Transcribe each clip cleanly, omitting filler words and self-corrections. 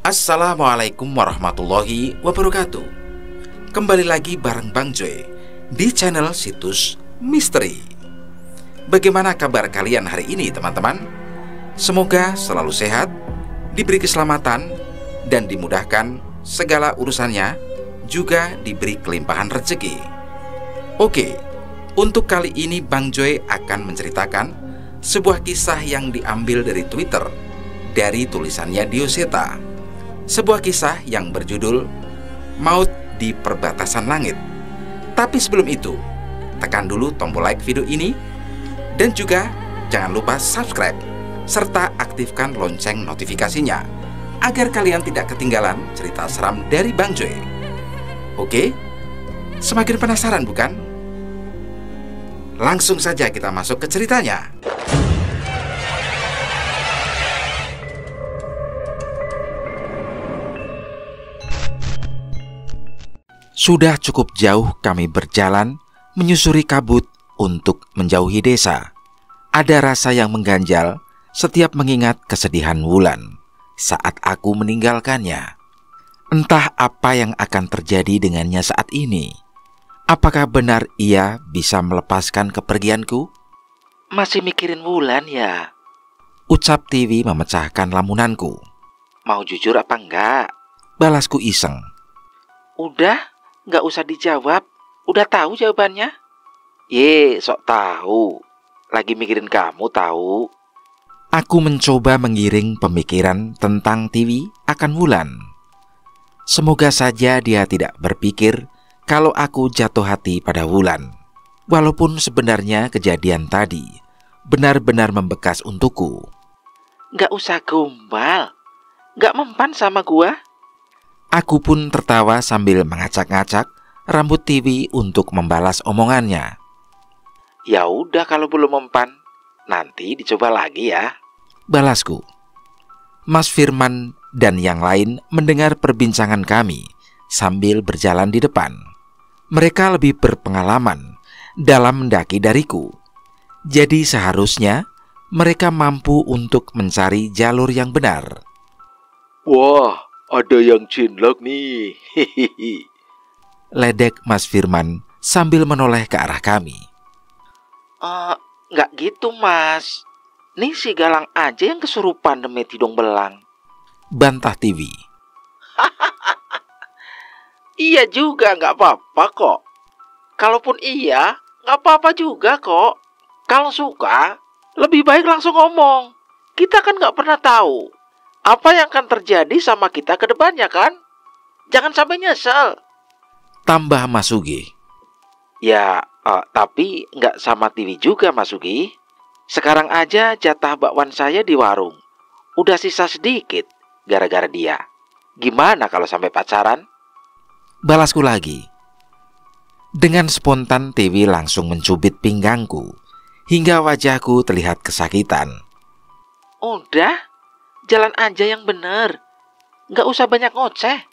Assalamualaikum warahmatullahi wabarakatuh. Kembali lagi bareng Bang Joy di channel Situs Misteri. Bagaimana kabar kalian hari ini teman-teman? Semoga selalu sehat, diberi keselamatan, dan dimudahkan segala urusannya, juga diberi kelimpahan rezeki. Oke, untuk kali ini Bang Joy akan menceritakan sebuah kisah yang diambil dari Twitter, dari tulisannya Dioseta. Sebuah kisah yang berjudul Maut di Perbatasan Langit. Tapi sebelum itu, tekan dulu tombol like video ini, dan juga jangan lupa subscribe serta aktifkan lonceng notifikasinya agar kalian tidak ketinggalan cerita seram dari Bang Joy. Oke? Semakin penasaran bukan? Langsung saja kita masuk ke ceritanya. Sudah cukup jauh kami berjalan menyusuri kabut untuk menjauhi desa. Ada rasa yang mengganjal setiap mengingat kesedihan Wulan saat aku meninggalkannya. Entah apa yang akan terjadi dengannya saat ini. Apakah benar ia bisa melepaskan kepergianku? Masih mikirin Wulan ya? Ucap Tiwi memecahkan lamunanku. Mau jujur apa enggak? Balasku iseng. Udah, nggak usah dijawab. Udah tahu jawabannya? Sok tahu. Lagi mikirin kamu tahu. Aku mencoba menggiring pemikiran tentang Tiwi akan Wulan. Semoga saja dia tidak berpikir kalau aku jatuh hati pada Wulan. Walaupun sebenarnya kejadian tadi benar-benar membekas untukku. Nggak usah gombal. Nggak mempan sama gua. Aku pun tertawa sambil mengacak-ngacak rambut Tiwi untuk membalas omongannya. Ya udah kalau belum mempan, nanti dicoba lagi ya. Balasku. Mas Firman dan yang lain mendengar perbincangan kami sambil berjalan di depan. Mereka lebih berpengalaman dalam mendaki dariku. Jadi seharusnya mereka mampu untuk mencari jalur yang benar. Wah, ada yang cinlok nih. Hihihi. Ledek Mas Firman sambil menoleh ke arah kami. Nggak gitu mas. Nih si Galang aja yang kesurupan demi tidung belang. Bantah Tiwi. Iya juga nggak apa-apa kok. Kalaupun iya, nggak apa-apa juga kok. Kalau suka, lebih baik langsung ngomong. Kita kan nggak pernah tahu apa yang akan terjadi sama kita ke depannya kan? Jangan sampai nyesel. Tambah Mas Sugi. Ya, tapi nggak sama Tiwi juga Mas Sugi. Sekarang aja jatah bakwan saya di warung udah sisa sedikit gara-gara dia. Gimana kalau sampai pacaran? Balasku lagi. Dengan spontan Tiwi langsung mencubit pinggangku hingga wajahku terlihat kesakitan. Udah, jalan aja yang bener. Nggak usah banyak ngoceh.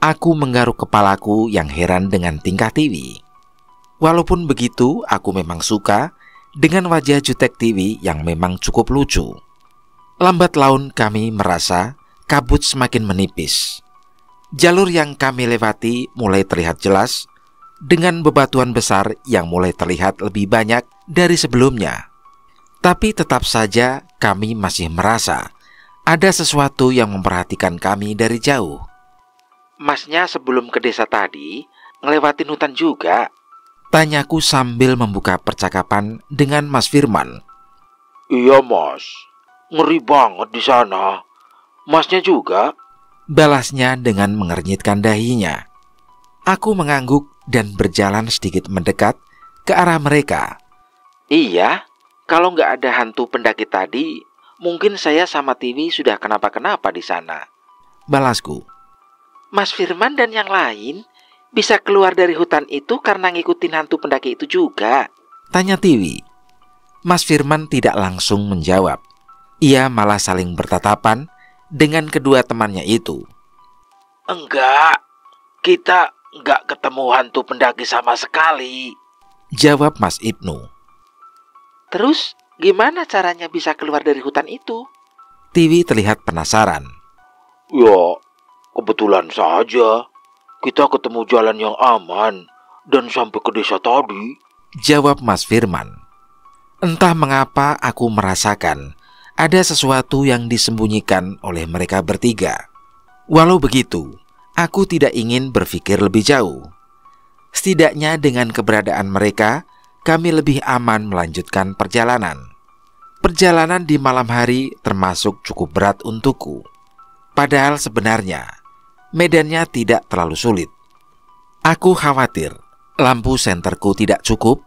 Aku menggaruk kepalaku yang heran dengan tingkah Tiwi. Walaupun begitu, aku memang suka dengan wajah jutek Tiwi yang memang cukup lucu. Lambat laun kami merasa kabut semakin menipis. Jalur yang kami lewati mulai terlihat jelas dengan bebatuan besar yang mulai terlihat lebih banyak dari sebelumnya. Tapi tetap saja kami masih merasa ada sesuatu yang memperhatikan kami dari jauh. Masnya sebelum ke desa tadi ngelewatin hutan juga? Tanyaku sambil membuka percakapan dengan Mas Firman. Iya mas, ngeri banget di sana. Masnya juga? Balasnya dengan mengernyitkan dahinya. Aku mengangguk dan berjalan sedikit mendekat ke arah mereka. Iya, kalau nggak ada hantu pendaki tadi, mungkin saya sama Tiwi sudah kenapa-kenapa di sana. Balasku. Mas Firman dan yang lain bisa keluar dari hutan itu karena ngikutin hantu pendaki itu juga? Tanya Tiwi. Mas Firman tidak langsung menjawab. Ia malah saling bertatapan dengan kedua temannya itu. Enggak, kita nggak ketemu hantu pendaki sama sekali, jawab Mas Ibnu. Terus gimana caranya bisa keluar dari hutan itu? Tiwi terlihat penasaran. Ya, kebetulan saja kita ketemu jalan yang aman dan sampai ke desa tadi, jawab Mas Firman. Entah mengapa aku merasakan ada sesuatu yang disembunyikan oleh mereka bertiga. Walau begitu, aku tidak ingin berpikir lebih jauh. Setidaknya dengan keberadaan mereka, kami lebih aman melanjutkan perjalanan. Perjalanan di malam hari termasuk cukup berat untukku. Padahal sebenarnya, medannya tidak terlalu sulit. Aku khawatir lampu senterku tidak cukup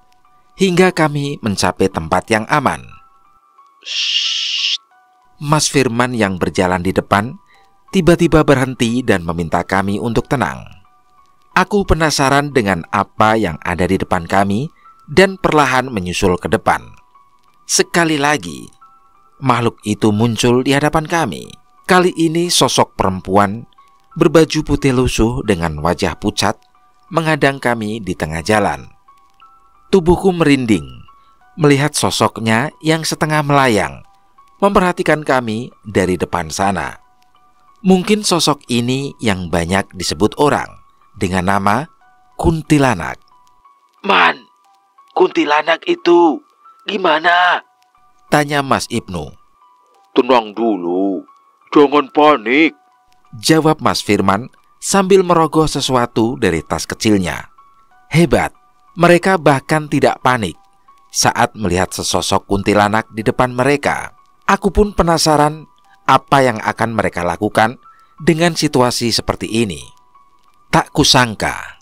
hingga kami mencapai tempat yang aman. Shh. Mas Firman yang berjalan di depan tiba-tiba berhenti dan meminta kami untuk tenang. Aku penasaran dengan apa yang ada di depan kami dan perlahan menyusul ke depan. Sekali lagi, makhluk itu muncul di hadapan kami. Kali ini sosok perempuan berbaju putih lusuh dengan wajah pucat menghadang kami di tengah jalan. Tubuhku merinding melihat sosoknya yang setengah melayang memperhatikan kami dari depan sana. Mungkin sosok ini yang banyak disebut orang dengan nama kuntilanak. Man, kuntilanak itu gimana? Tanya Mas Ibnu. Tenang dulu, jangan panik, jawab Mas Firman sambil merogoh sesuatu dari tas kecilnya. Hebat, mereka bahkan tidak panik saat melihat sesosok kuntilanak di depan mereka. Aku pun penasaran apa yang akan mereka lakukan dengan situasi seperti ini. Tak kusangka,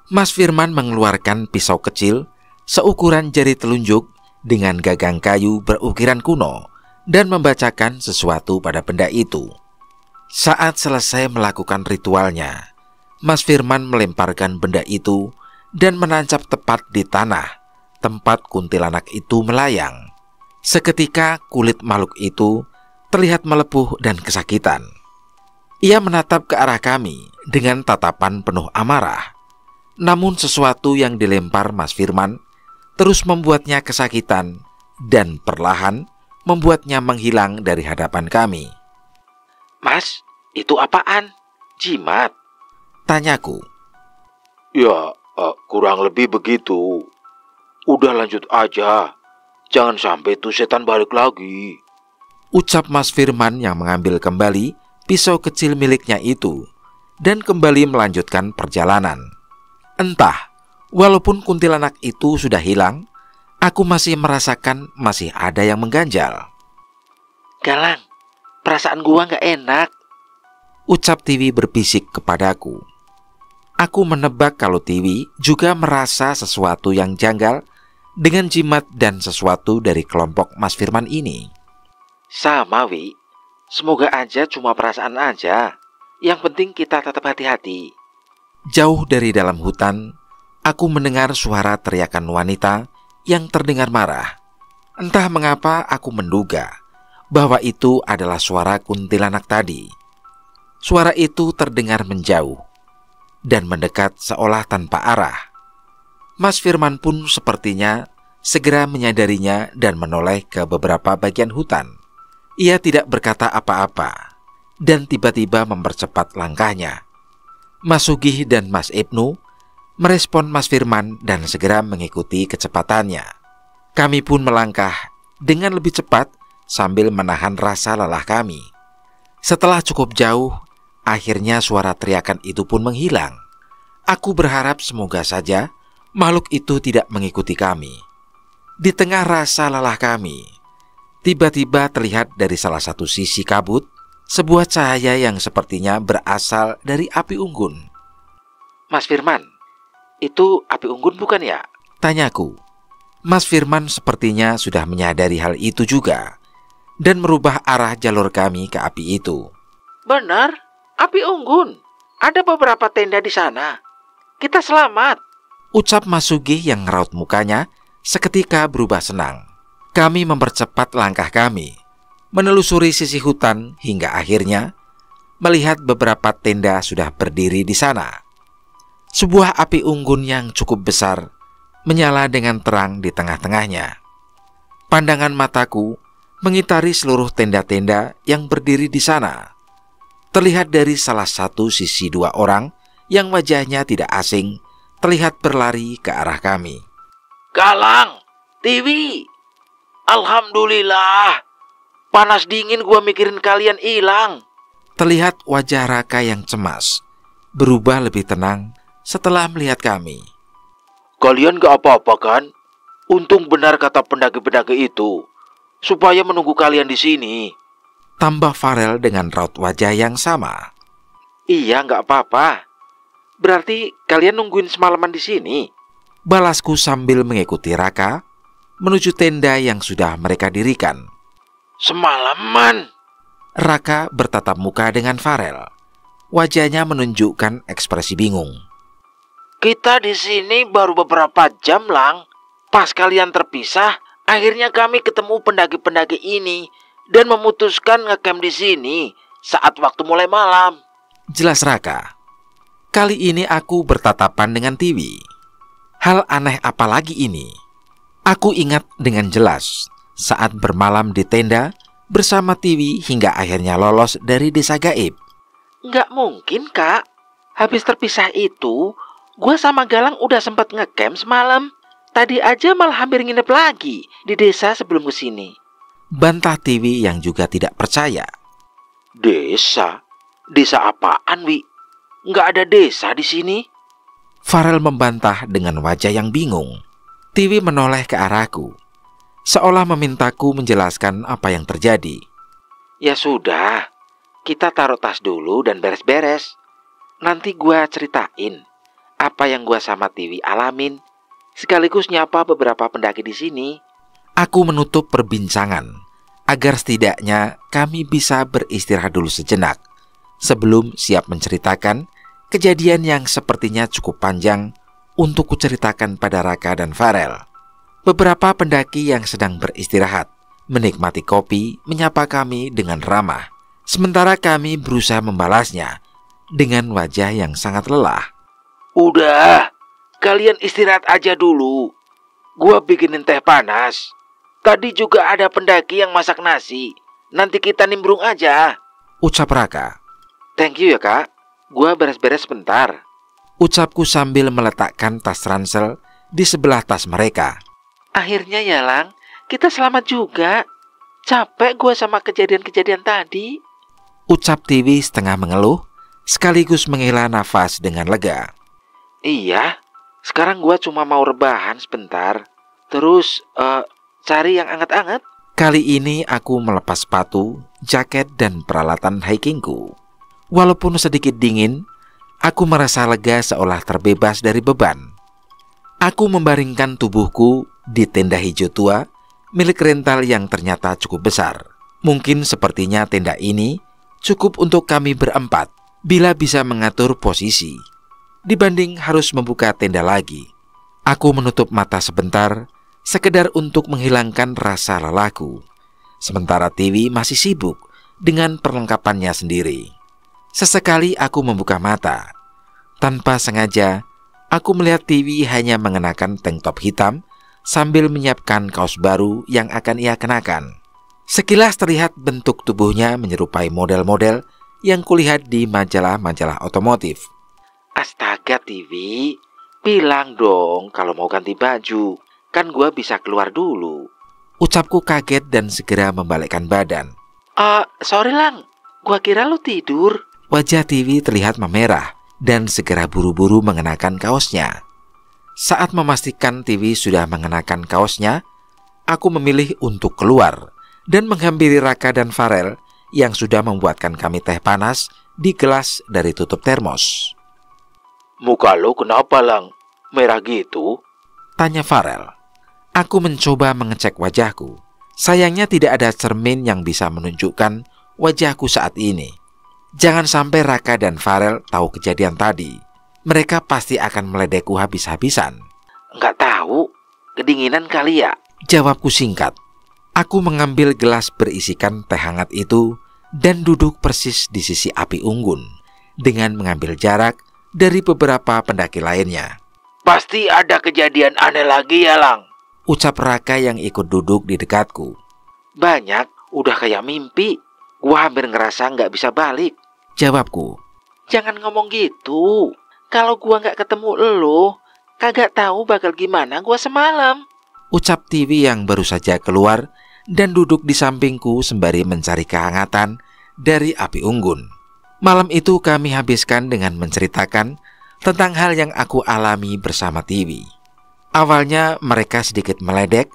Mas Firman mengeluarkan pisau kecil seukuran jari telunjuk dengan gagang kayu berukiran kuno dan membacakan sesuatu pada benda itu. Saat selesai melakukan ritualnya, Mas Firman melemparkan benda itu dan menancap tepat di tanah tempat kuntilanak itu melayang. Seketika kulit makhluk itu terlihat melepuh dan kesakitan. Ia menatap ke arah kami dengan tatapan penuh amarah. Namun sesuatu yang dilempar Mas Firman terus membuatnya kesakitan dan perlahan membuatnya menghilang dari hadapan kami. Mas, itu apaan? Jimat? Tanyaku. Ya, kurang lebih begitu. Udah lanjut aja, jangan sampai tuh setan balik lagi, ucap Mas Firman yang mengambil kembali pisau kecil miliknya itu dan kembali melanjutkan perjalanan. Entah, walaupun kuntilanak itu sudah hilang, aku masih merasakan masih ada yang mengganjal. Galang, perasaan gua gak enak, ucap Tiwi berbisik kepadaku. Aku menebak kalau Tiwi juga merasa sesuatu yang janggal dengan jimat dan sesuatu dari kelompok Mas Firman ini. Sama, Wi. Semoga aja cuma perasaan aja. Yang penting kita tetap hati-hati. Jauh dari dalam hutan, aku mendengar suara teriakan wanita yang terdengar marah. Entah mengapa aku menduga bahwa itu adalah suara kuntilanak tadi. Suara itu terdengar menjauh dan mendekat seolah tanpa arah. Mas Firman pun sepertinya segera menyadarinya dan menoleh ke beberapa bagian hutan. Ia tidak berkata apa-apa dan tiba-tiba mempercepat langkahnya. Mas Sugih dan Mas Ibnu merespon Mas Firman dan segera mengikuti kecepatannya. Kami pun melangkah dengan lebih cepat sambil menahan rasa lelah kami. Setelah cukup jauh, akhirnya suara teriakan itu pun menghilang. Aku berharap semoga saja makhluk itu tidak mengikuti kami. Di tengah rasa lelah kami, tiba-tiba terlihat dari salah satu sisi kabut sebuah cahaya yang sepertinya berasal dari api unggun. Mas Firman, itu api unggun bukan ya? Tanyaku. Mas Firman sepertinya sudah menyadari hal itu juga dan merubah arah jalur kami ke api itu. Benar, api unggun. Ada beberapa tenda di sana. Kita selamat, ucap Mas Sugih yang ngeraut mukanya seketika berubah senang. Kami mempercepat langkah kami, menelusuri sisi hutan hingga akhirnya melihat beberapa tenda sudah berdiri di sana. Sebuah api unggun yang cukup besar menyala dengan terang di tengah-tengahnya. Pandangan mataku mengitari seluruh tenda-tenda yang berdiri di sana. Terlihat dari salah satu sisi dua orang yang wajahnya tidak asing terlihat berlari ke arah kami. Galang, Tiwi, alhamdulillah. Panas dingin gua mikirin kalian hilang. Terlihat wajah Raka yang cemas berubah lebih tenang setelah melihat kami. Kalian gak apa-apa kan? Untung benar kata pendaki-pendaki itu, supaya menunggu kalian di sini. Tambah Farel dengan raut wajah yang sama. Iya, gak apa-apa. Berarti kalian nungguin semalaman di sini? Balasku sambil mengikuti Raka menuju tenda yang sudah mereka dirikan. Semalaman? Raka bertatap muka dengan Farel. Wajahnya menunjukkan ekspresi bingung. Kita di sini baru beberapa jam, Lang. Pas kalian terpisah, akhirnya kami ketemu pendaki-pendaki ini dan memutuskan ngecamp di sini saat waktu mulai malam. Jelas Raka. Kali ini aku bertatapan dengan Tiwi. Hal aneh apa lagi ini? Aku ingat dengan jelas saat bermalam di tenda bersama Tiwi hingga akhirnya lolos dari desa gaib. Nggak mungkin, Kak. Habis terpisah itu, gue sama Galang udah sempat ngecamp semalam. Tadi aja malah hampir nginep lagi di desa sebelum kesini. Bantah Tiwi yang juga tidak percaya. Desa? Desa apaan, Wi? Nggak ada desa di sini. Farel membantah dengan wajah yang bingung. Tiwi menoleh ke arahku, seolah memintaku menjelaskan apa yang terjadi. Ya sudah, kita taruh tas dulu dan beres-beres. Nanti gua ceritain apa yang gua sama Tiwi alamin, sekaligus nyapa beberapa pendaki di sini. Aku menutup perbincangan agar setidaknya kami bisa beristirahat dulu sejenak sebelum siap menceritakan kejadian yang sepertinya cukup panjang untuk kuceritakan pada Raka dan Farel. Beberapa pendaki yang sedang beristirahat menikmati kopi menyapa kami dengan ramah, sementara kami berusaha membalasnya dengan wajah yang sangat lelah. Udah, kalian istirahat aja dulu. Gua bikinin teh panas. Tadi juga ada pendaki yang masak nasi. Nanti kita nimbrung aja, ucap Raka. Thank you ya, Kak. Gua beres-beres sebentar, ucapku sambil meletakkan tas ransel di sebelah tas mereka. Akhirnya ya, Lang, kita selamat juga. Capek gua sama kejadian-kejadian tadi, ucap Tiwi setengah mengeluh sekaligus menghela nafas dengan lega. Iya, sekarang gua cuma mau rebahan sebentar. Terus cari yang anget-anget. Kali ini aku melepas sepatu, jaket, dan peralatan hikingku. Walaupun sedikit dingin, aku merasa lega seolah terbebas dari beban. Aku membaringkan tubuhku di tenda hijau tua milik rental yang ternyata cukup besar. Mungkin sepertinya tenda ini cukup untuk kami berempat bila bisa mengatur posisi, dibanding harus membuka tenda lagi. Aku menutup mata sebentar, sekedar untuk menghilangkan rasa lelahku. Sementara Tiwi masih sibuk dengan perlengkapannya sendiri. Sesekali aku membuka mata. Tanpa sengaja, aku melihat Tiwi hanya mengenakan tank top hitam sambil menyiapkan kaos baru yang akan ia kenakan. Sekilas terlihat bentuk tubuhnya menyerupai model-model yang kulihat di majalah-majalah otomotif. Astaga, Tiwi, bilang dong kalau mau ganti baju. Kan gua bisa keluar dulu, ucapku kaget dan segera membalikkan badan. Sorry, Lang, gua kira lu tidur. Wajah Tiwi terlihat memerah dan segera buru-buru mengenakan kaosnya. Saat memastikan Tiwi sudah mengenakan kaosnya, aku memilih untuk keluar dan menghampiri Raka dan Farel yang sudah membuatkan kami teh panas di gelas dari tutup termos. Muka lo kenapa, Lang? Merah gitu? Tanya Farel. Aku mencoba mengecek wajahku. Sayangnya tidak ada cermin yang bisa menunjukkan wajahku saat ini. Jangan sampai Raka dan Farel tahu kejadian tadi. Mereka pasti akan meledekku habis-habisan. Nggak tahu, kedinginan kali ya, jawabku singkat. Aku mengambil gelas berisikan teh hangat itu dan duduk persis di sisi api unggun dengan mengambil jarak dari beberapa pendaki lainnya. Pasti ada kejadian aneh lagi ya, Lang, ucap Raka yang ikut duduk di dekatku. Banyak, udah kayak mimpi. Gua hampir ngerasa nggak bisa balik. Jawabku. Jangan ngomong gitu. Kalau gua nggak ketemu elu, kagak tahu bakal gimana gua semalam. Ucap TV yang baru saja keluar dan duduk di sampingku sembari mencari kehangatan dari api unggun. Malam itu kami habiskan dengan menceritakan tentang hal yang aku alami bersama TV. Awalnya mereka sedikit meledek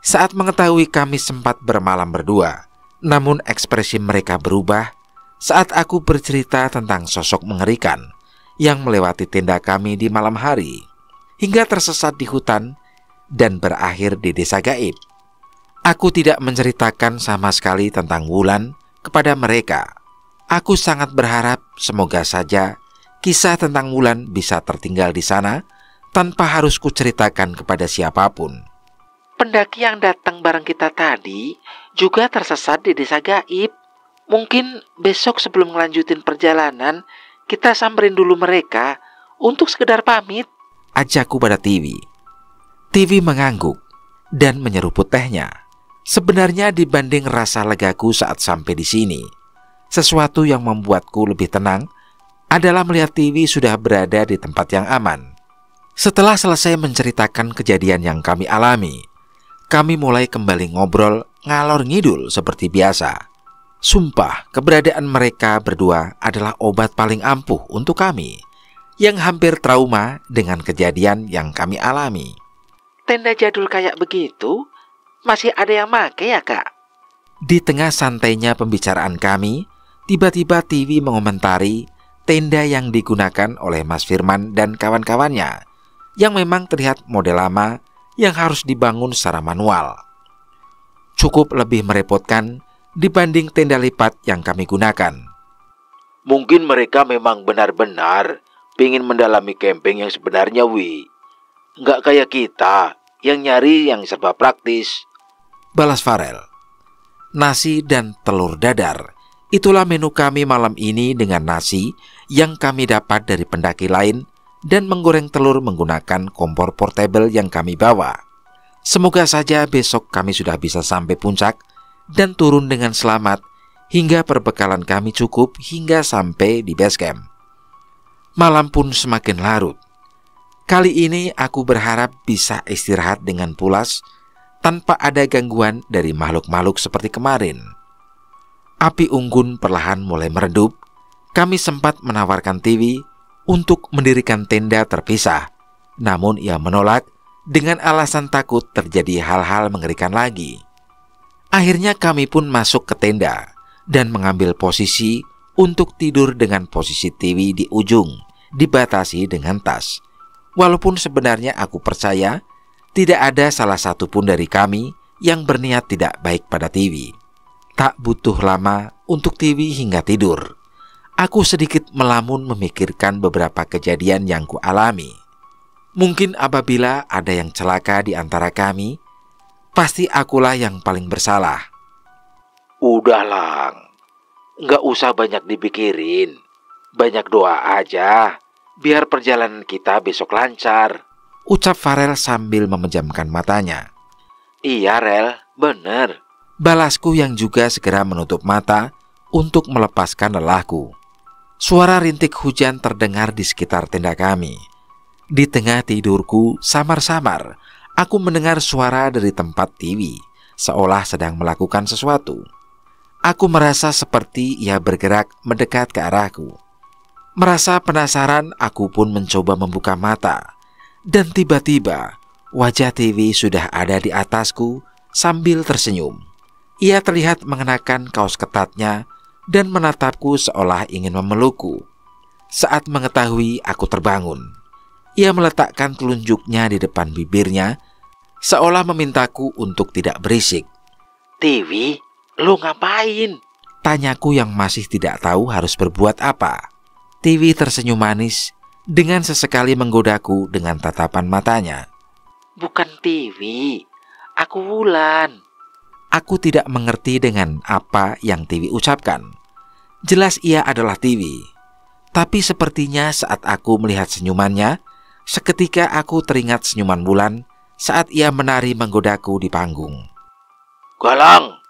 saat mengetahui kami sempat bermalam berdua. Namun ekspresi mereka berubah saat aku bercerita tentang sosok mengerikan yang melewati tenda kami di malam hari, hingga tersesat di hutan dan berakhir di desa gaib. Aku tidak menceritakan sama sekali tentang Wulan kepada mereka. Aku sangat berharap semoga saja kisah tentang Wulan bisa tertinggal di sana tanpa harus kuceritakan kepada siapapun. Pendaki yang datang bareng kita tadi juga tersesat di desa gaib. Mungkin besok sebelum ngelanjutin perjalanan, kita samperin dulu mereka untuk sekedar pamit. Ajakku pada TV. TV mengangguk dan menyeruput tehnya. Sebenarnya dibanding rasa legaku saat sampai di sini, sesuatu yang membuatku lebih tenang adalah melihat TV sudah berada di tempat yang aman. Setelah selesai menceritakan kejadian yang kami alami, kami mulai kembali ngobrol ngalor ngidul seperti biasa. Sumpah, keberadaan mereka berdua adalah obat paling ampuh untuk kami yang hampir trauma dengan kejadian yang kami alami. Tenda jadul kayak begitu masih ada yang make ya, Kak? Di tengah santainya pembicaraan kami, tiba-tiba TV mengomentari tenda yang digunakan oleh Mas Firman dan kawan-kawannya, yang memang terlihat model lama yang harus dibangun secara manual. Cukup lebih merepotkan dibanding tenda lipat yang kami gunakan. Mungkin mereka memang benar-benar pengen mendalami camping yang sebenarnya, Wi. Nggak kayak kita yang nyari yang serba praktis. Balas Farel. Nasi dan telur dadar, itulah menu kami malam ini dengan nasi yang kami dapat dari pendaki lain dan menggoreng telur menggunakan kompor portable yang kami bawa. Semoga saja besok kami sudah bisa sampai puncak dan turun dengan selamat hingga perbekalan kami cukup hingga sampai di base camp. Malam pun semakin larut. Kali ini aku berharap bisa istirahat dengan pulas tanpa ada gangguan dari makhluk-makhluk seperti kemarin. Api unggun perlahan mulai meredup. Kami sempat menawarkan TV untuk mendirikan tenda terpisah, namun ia menolak dengan alasan takut terjadi hal-hal mengerikan lagi. Akhirnya kami pun masuk ke tenda dan mengambil posisi untuk tidur dengan posisi TV di ujung, dibatasi dengan tas. Walaupun sebenarnya aku percaya tidak ada salah satu pun dari kami yang berniat tidak baik pada TV. Tak butuh lama untuk TV hingga tidur. Aku sedikit melamun memikirkan beberapa kejadian yang kualami. Mungkin apabila ada yang celaka di antara kami, pasti akulah yang paling bersalah. Udah, Lang. Nggak usah banyak dipikirin. Banyak doa aja, biar perjalanan kita besok lancar. Ucap Farel sambil memejamkan matanya. Iya, Rel, bener. Balasku yang juga segera menutup mata untuk melepaskan lelahku. Suara rintik hujan terdengar di sekitar tenda kami. Di tengah tidurku samar-samar, aku mendengar suara dari tempat TV, seolah sedang melakukan sesuatu. Aku merasa seperti ia bergerak mendekat ke arahku. Merasa penasaran, aku pun mencoba membuka mata. Dan tiba-tiba, wajah TV sudah ada di atasku sambil tersenyum. Ia terlihat mengenakan kaos ketatnya dan menatapku seolah ingin memelukku. Saat mengetahui aku terbangun, ia meletakkan telunjuknya di depan bibirnya, seolah memintaku untuk tidak berisik. TV, lu ngapain? Tanyaku yang masih tidak tahu harus berbuat apa. TV tersenyum manis dengan sesekali menggodaku dengan tatapan matanya. Bukan TV, aku Wulan. Aku tidak mengerti dengan apa yang TV ucapkan. Jelas ia adalah TV. Tapi sepertinya saat aku melihat senyumannya, seketika aku teringat senyuman Wulan saat ia menari menggodaku di panggung. Galang,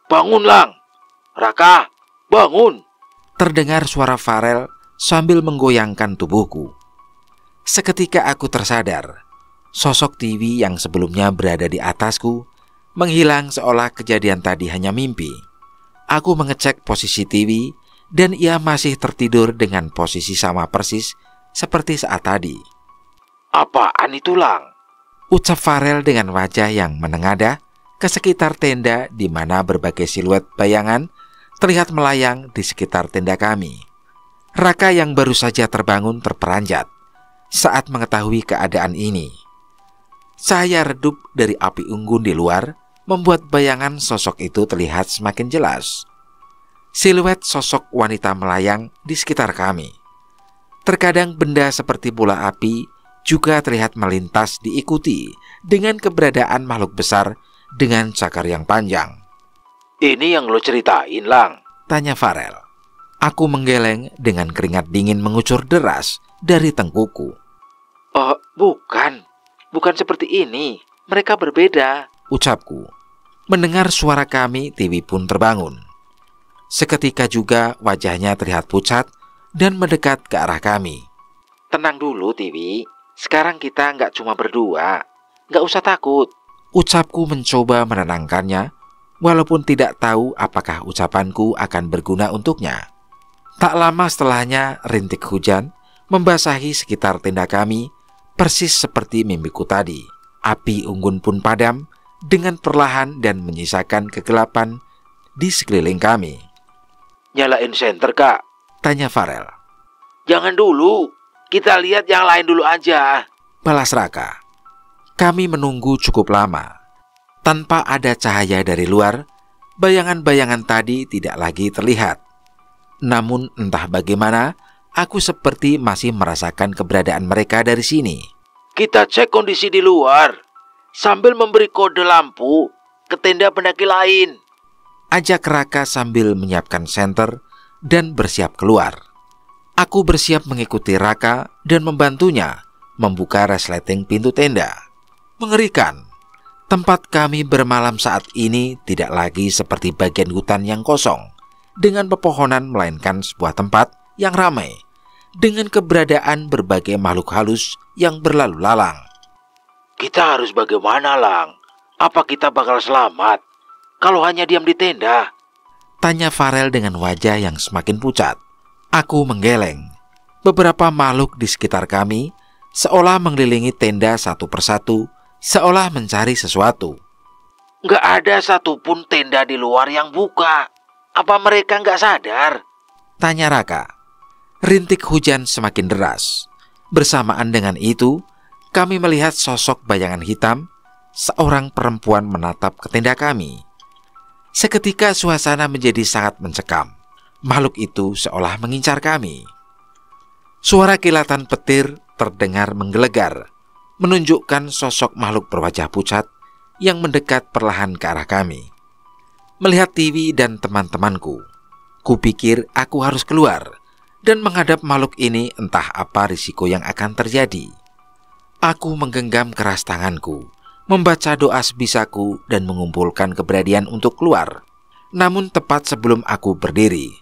bangun, Lang. Raka, bangun. Terdengar suara Farel sambil menggoyangkan tubuhku. Seketika aku tersadar, sosok Tiwi yang sebelumnya berada di atasku menghilang seolah kejadian tadi hanya mimpi. Aku mengecek posisi Tiwi dan ia masih tertidur dengan posisi sama persis seperti saat tadi. Apaan itu, Lang? Ucap Farel dengan wajah yang menengadah ke sekitar tenda di mana berbagai siluet bayangan terlihat melayang di sekitar tenda kami. Raka yang baru saja terbangun terperanjat saat mengetahui keadaan ini. Cahaya redup dari api unggun di luar membuat bayangan sosok itu terlihat semakin jelas. Siluet sosok wanita melayang di sekitar kami. Terkadang benda seperti bola api juga terlihat melintas diikuti dengan keberadaan makhluk besar dengan cakar yang panjang. Ini yang lo ceritain, Lang? Tanya Farel. Aku menggeleng dengan keringat dingin mengucur deras dari tengkuku. Bukan seperti ini. Mereka berbeda, ucapku. Mendengar suara kami, Tiwi pun terbangun. Seketika juga wajahnya terlihat pucat dan mendekat ke arah kami. Tenang dulu, Tiwi. Sekarang kita nggak cuma berdua. Nggak usah takut, ucapku mencoba menenangkannya, walaupun tidak tahu apakah ucapanku akan berguna untuknya. Tak lama setelahnya, rintik hujan membasahi sekitar tenda kami, persis seperti mimpiku tadi. Api unggun pun padam dengan perlahan dan menyisakan kegelapan di sekeliling kami. Nyalain senter, Kak? Tanya Farel. Jangan dulu, kita lihat yang lain dulu aja, balas Raka. Kami menunggu cukup lama. Tanpa ada cahaya dari luar, bayangan-bayangan tadi tidak lagi terlihat. Namun entah bagaimana, aku seperti masih merasakan keberadaan mereka dari sini. Kita cek kondisi di luar, sambil memberi kode lampu ke tenda pendaki lain, ajak Raka sambil menyiapkan senter dan bersiap keluar. Aku bersiap mengikuti Raka dan membantunya membuka resleting pintu tenda. Mengerikan. Tempat kami bermalam saat ini tidak lagi seperti bagian hutan yang kosong dengan pepohonan, melainkan sebuah tempat yang ramai dengan keberadaan berbagai makhluk halus yang berlalu lalang. Kita harus bagaimana, Lang? Apa kita bakal selamat kalau hanya diam di tenda? Tanya Farel dengan wajah yang semakin pucat. Aku menggeleng. Beberapa makhluk di sekitar kami seolah mengelilingi tenda satu persatu, seolah mencari sesuatu. Nggak ada satupun tenda di luar yang buka. Apa mereka nggak sadar? Tanya Raka. Rintik hujan semakin deras. Bersamaan dengan itu, kami melihat sosok bayangan hitam, seorang perempuan menatap ke tenda kami. Seketika suasana menjadi sangat mencekam. Makhluk itu seolah mengincar kami. Suara kilatan petir terdengar menggelegar, menunjukkan sosok makhluk berwajah pucat yang mendekat perlahan ke arah kami. Melihat Tiwi dan teman-temanku, kupikir aku harus keluar dan menghadap makhluk ini, entah apa risiko yang akan terjadi. Aku menggenggam keras tanganku, membaca doa sebisaku dan mengumpulkan keberanian untuk keluar. Namun tepat sebelum aku berdiri,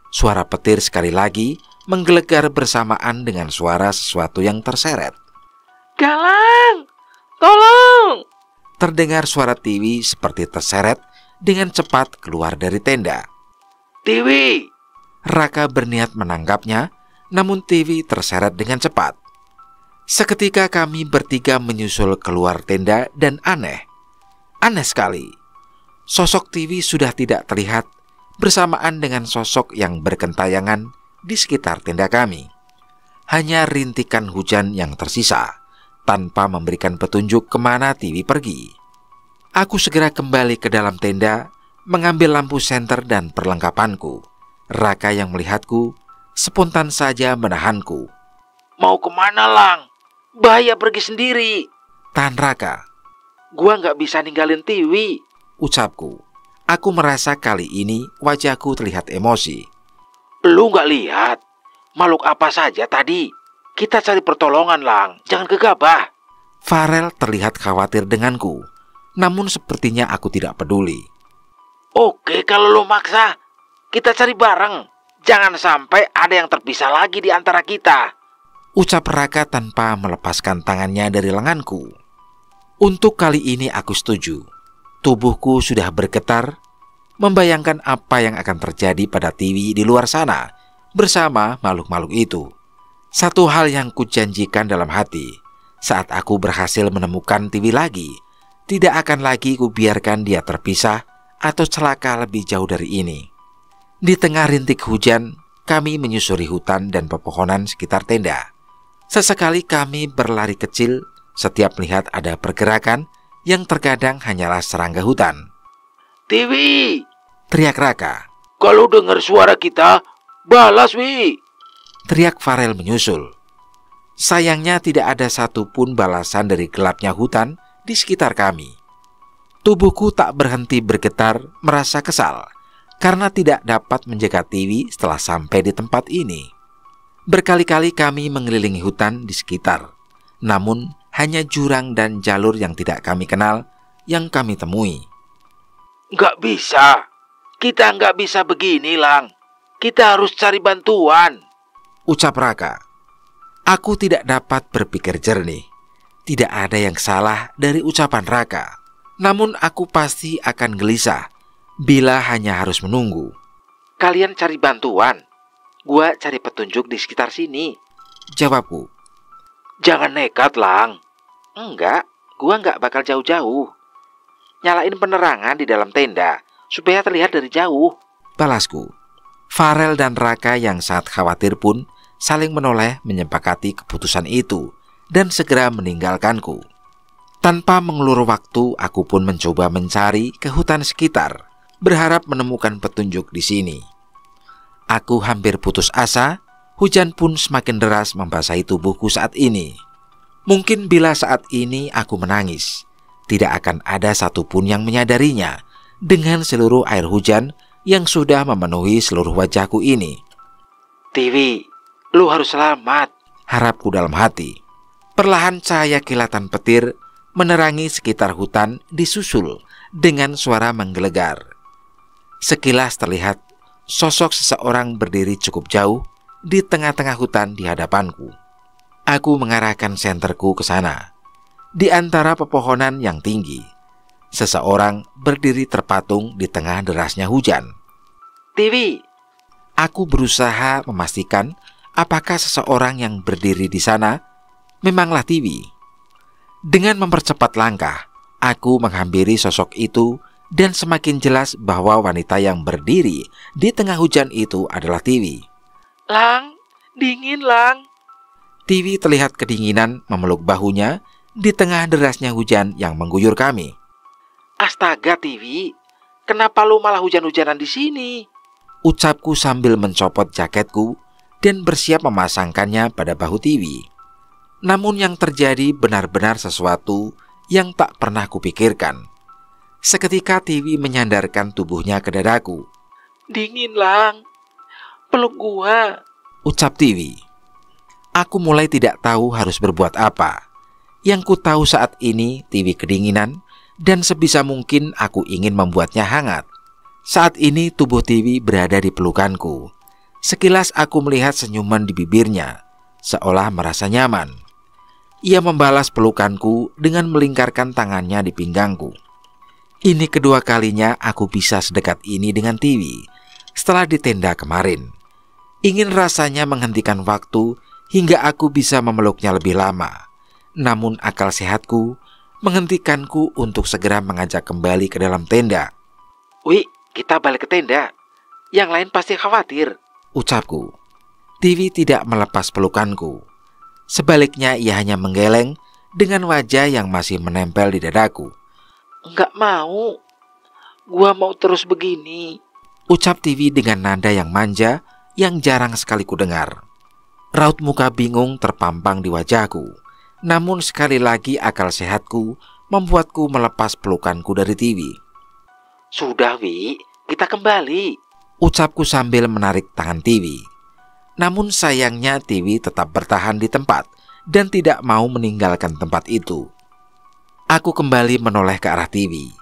suara petir sekali lagi menggelegar bersamaan dengan suara sesuatu yang terseret. Galang, tolong! Terdengar suara Tiwi seperti terseret dengan cepat keluar dari tenda. Tiwi! Raka berniat menangkapnya, namun Tiwi terseret dengan cepat. Seketika kami bertiga menyusul keluar tenda dan aneh sekali. Sosok Tiwi sudah tidak terlihat bersamaan dengan sosok yang bergentayangan di sekitar tenda kami. Hanya rintikan hujan yang tersisa, tanpa memberikan petunjuk kemana Tiwi pergi. Aku segera kembali ke dalam tenda, mengambil lampu senter dan perlengkapanku. Raka yang melihatku, spontan saja menahanku. Mau kemana, Lang? Bahaya pergi sendiri. Tahan Raka. Gua nggak bisa ninggalin Tiwi, ucapku. Aku merasa kali ini wajahku terlihat emosi. Lu nggak lihat makhluk apa saja tadi? Kita cari pertolongan, Lang. Jangan gegabah. Farel terlihat khawatir denganku, namun sepertinya aku tidak peduli. Oke, kalau lu maksa, kita cari bareng. Jangan sampai ada yang terpisah lagi di antara kita. Ucap Raka tanpa melepaskan tangannya dari lenganku. Untuk kali ini aku setuju. Tubuhku sudah bergetar, membayangkan apa yang akan terjadi pada Tiwi di luar sana bersama makhluk-makhluk itu. Satu hal yang kujanjikan dalam hati, saat aku berhasil menemukan Tiwi lagi, tidak akan lagi kubiarkan dia terpisah atau celaka lebih jauh dari ini. Di tengah rintik hujan, kami menyusuri hutan dan pepohonan sekitar tenda. Sesekali kami berlari kecil setiap melihat ada pergerakan yang terkadang hanyalah serangga hutan. Tiwi, Teriak Raka. kalau dengar suara kita, balas Wi. Teriak Farel menyusul. Sayangnya tidak ada satupun balasan dari gelapnya hutan di sekitar kami. Tubuhku tak berhenti bergetar, merasa kesal karena tidak dapat menjaga Tiwi setelah sampai di tempat ini. Berkali-kali kami mengelilingi hutan di sekitar, namun hanya jurang dan jalur yang tidak kami kenal yang kami temui. Nggak bisa. Kita nggak bisa begini, Lang. Kita harus cari bantuan. Ucap Raka. Aku tidak dapat berpikir jernih. Tidak ada yang salah dari ucapan Raka. Namun aku pasti akan gelisah bila hanya harus menunggu. Kalian cari bantuan. Gua cari petunjuk di sekitar sini. Jawabku. Jangan nekat, Lang. Enggak, gua nggak bakal jauh-jauh. Nyalain penerangan di dalam tenda supaya terlihat dari jauh. Balasku. Farel dan Raka yang sangat khawatir pun saling menoleh menyepakati keputusan itu dan segera meninggalkanku. Tanpa mengelur waktu, aku pun mencoba mencari ke hutan sekitar, berharap menemukan petunjuk di sini. Aku hampir putus asa, hujan pun semakin deras membasahi tubuhku saat ini. Mungkin bila saat ini aku menangis, tidak akan ada satupun yang menyadarinya dengan seluruh air hujan yang sudah memenuhi seluruh wajahku ini. Tiwi, lu harus selamat. Harapku dalam hati. Perlahan cahaya kilatan petir menerangi sekitar hutan disusul dengan suara menggelegar. Sekilas terlihat sosok seseorang berdiri cukup jauh di tengah-tengah hutan di hadapanku. Aku mengarahkan senterku ke sana. Di antara pepohonan yang tinggi, seseorang berdiri terpatung di tengah derasnya hujan. Tiwi, Aku berusaha memastikan apakah seseorang yang berdiri di sana memanglah Tiwi. Dengan mempercepat langkah, aku menghampiri sosok itu dan semakin jelas bahwa wanita yang berdiri di tengah hujan itu adalah Tiwi. Lang, dingin, Lang. Tiwi terlihat kedinginan memeluk bahunya di tengah derasnya hujan yang mengguyur kami. Astaga, Tiwi. Kenapa lu malah hujan-hujanan di sini? Ucapku sambil mencopot jaketku dan bersiap memasangkannya pada bahu Tiwi. Namun yang terjadi benar-benar sesuatu yang tak pernah kupikirkan. Seketika Tiwi menyandarkan tubuhnya ke dadaku. Dingin, Lang. Peluk gua. Ucap Tiwi. Aku mulai tidak tahu harus berbuat apa. Yang ku tahu saat ini Tiwi kedinginan dan sebisa mungkin aku ingin membuatnya hangat. Saat ini tubuh Tiwi berada di pelukanku. Sekilas aku melihat senyuman di bibirnya, seolah merasa nyaman. Ia membalas pelukanku dengan melingkarkan tangannya di pinggangku. Ini kedua kalinya aku bisa sedekat ini dengan Tiwi setelah di tenda kemarin. Ingin rasanya menghentikan waktu hingga aku bisa memeluknya lebih lama. Namun akal sehatku menghentikanku untuk segera mengajak kembali ke dalam tenda. Wi, kita balik ke tenda. Yang lain pasti khawatir. Ucapku. Tiwi tidak melepas pelukanku. Sebaliknya ia hanya menggeleng dengan wajah yang masih menempel di dadaku. Enggak mau. Gua mau terus begini. Ucap Tiwi dengan nada yang manja yang jarang sekali ku dengar. Raut muka bingung terpampang di wajahku. Namun sekali lagi akal sehatku membuatku melepas pelukanku dari Tiwi. Sudah, Wi, kita kembali. Ucapku sambil menarik tangan Tiwi. Namun sayangnya Tiwi tetap bertahan di tempat dan tidak mau meninggalkan tempat itu. Aku kembali menoleh ke arah Tiwi.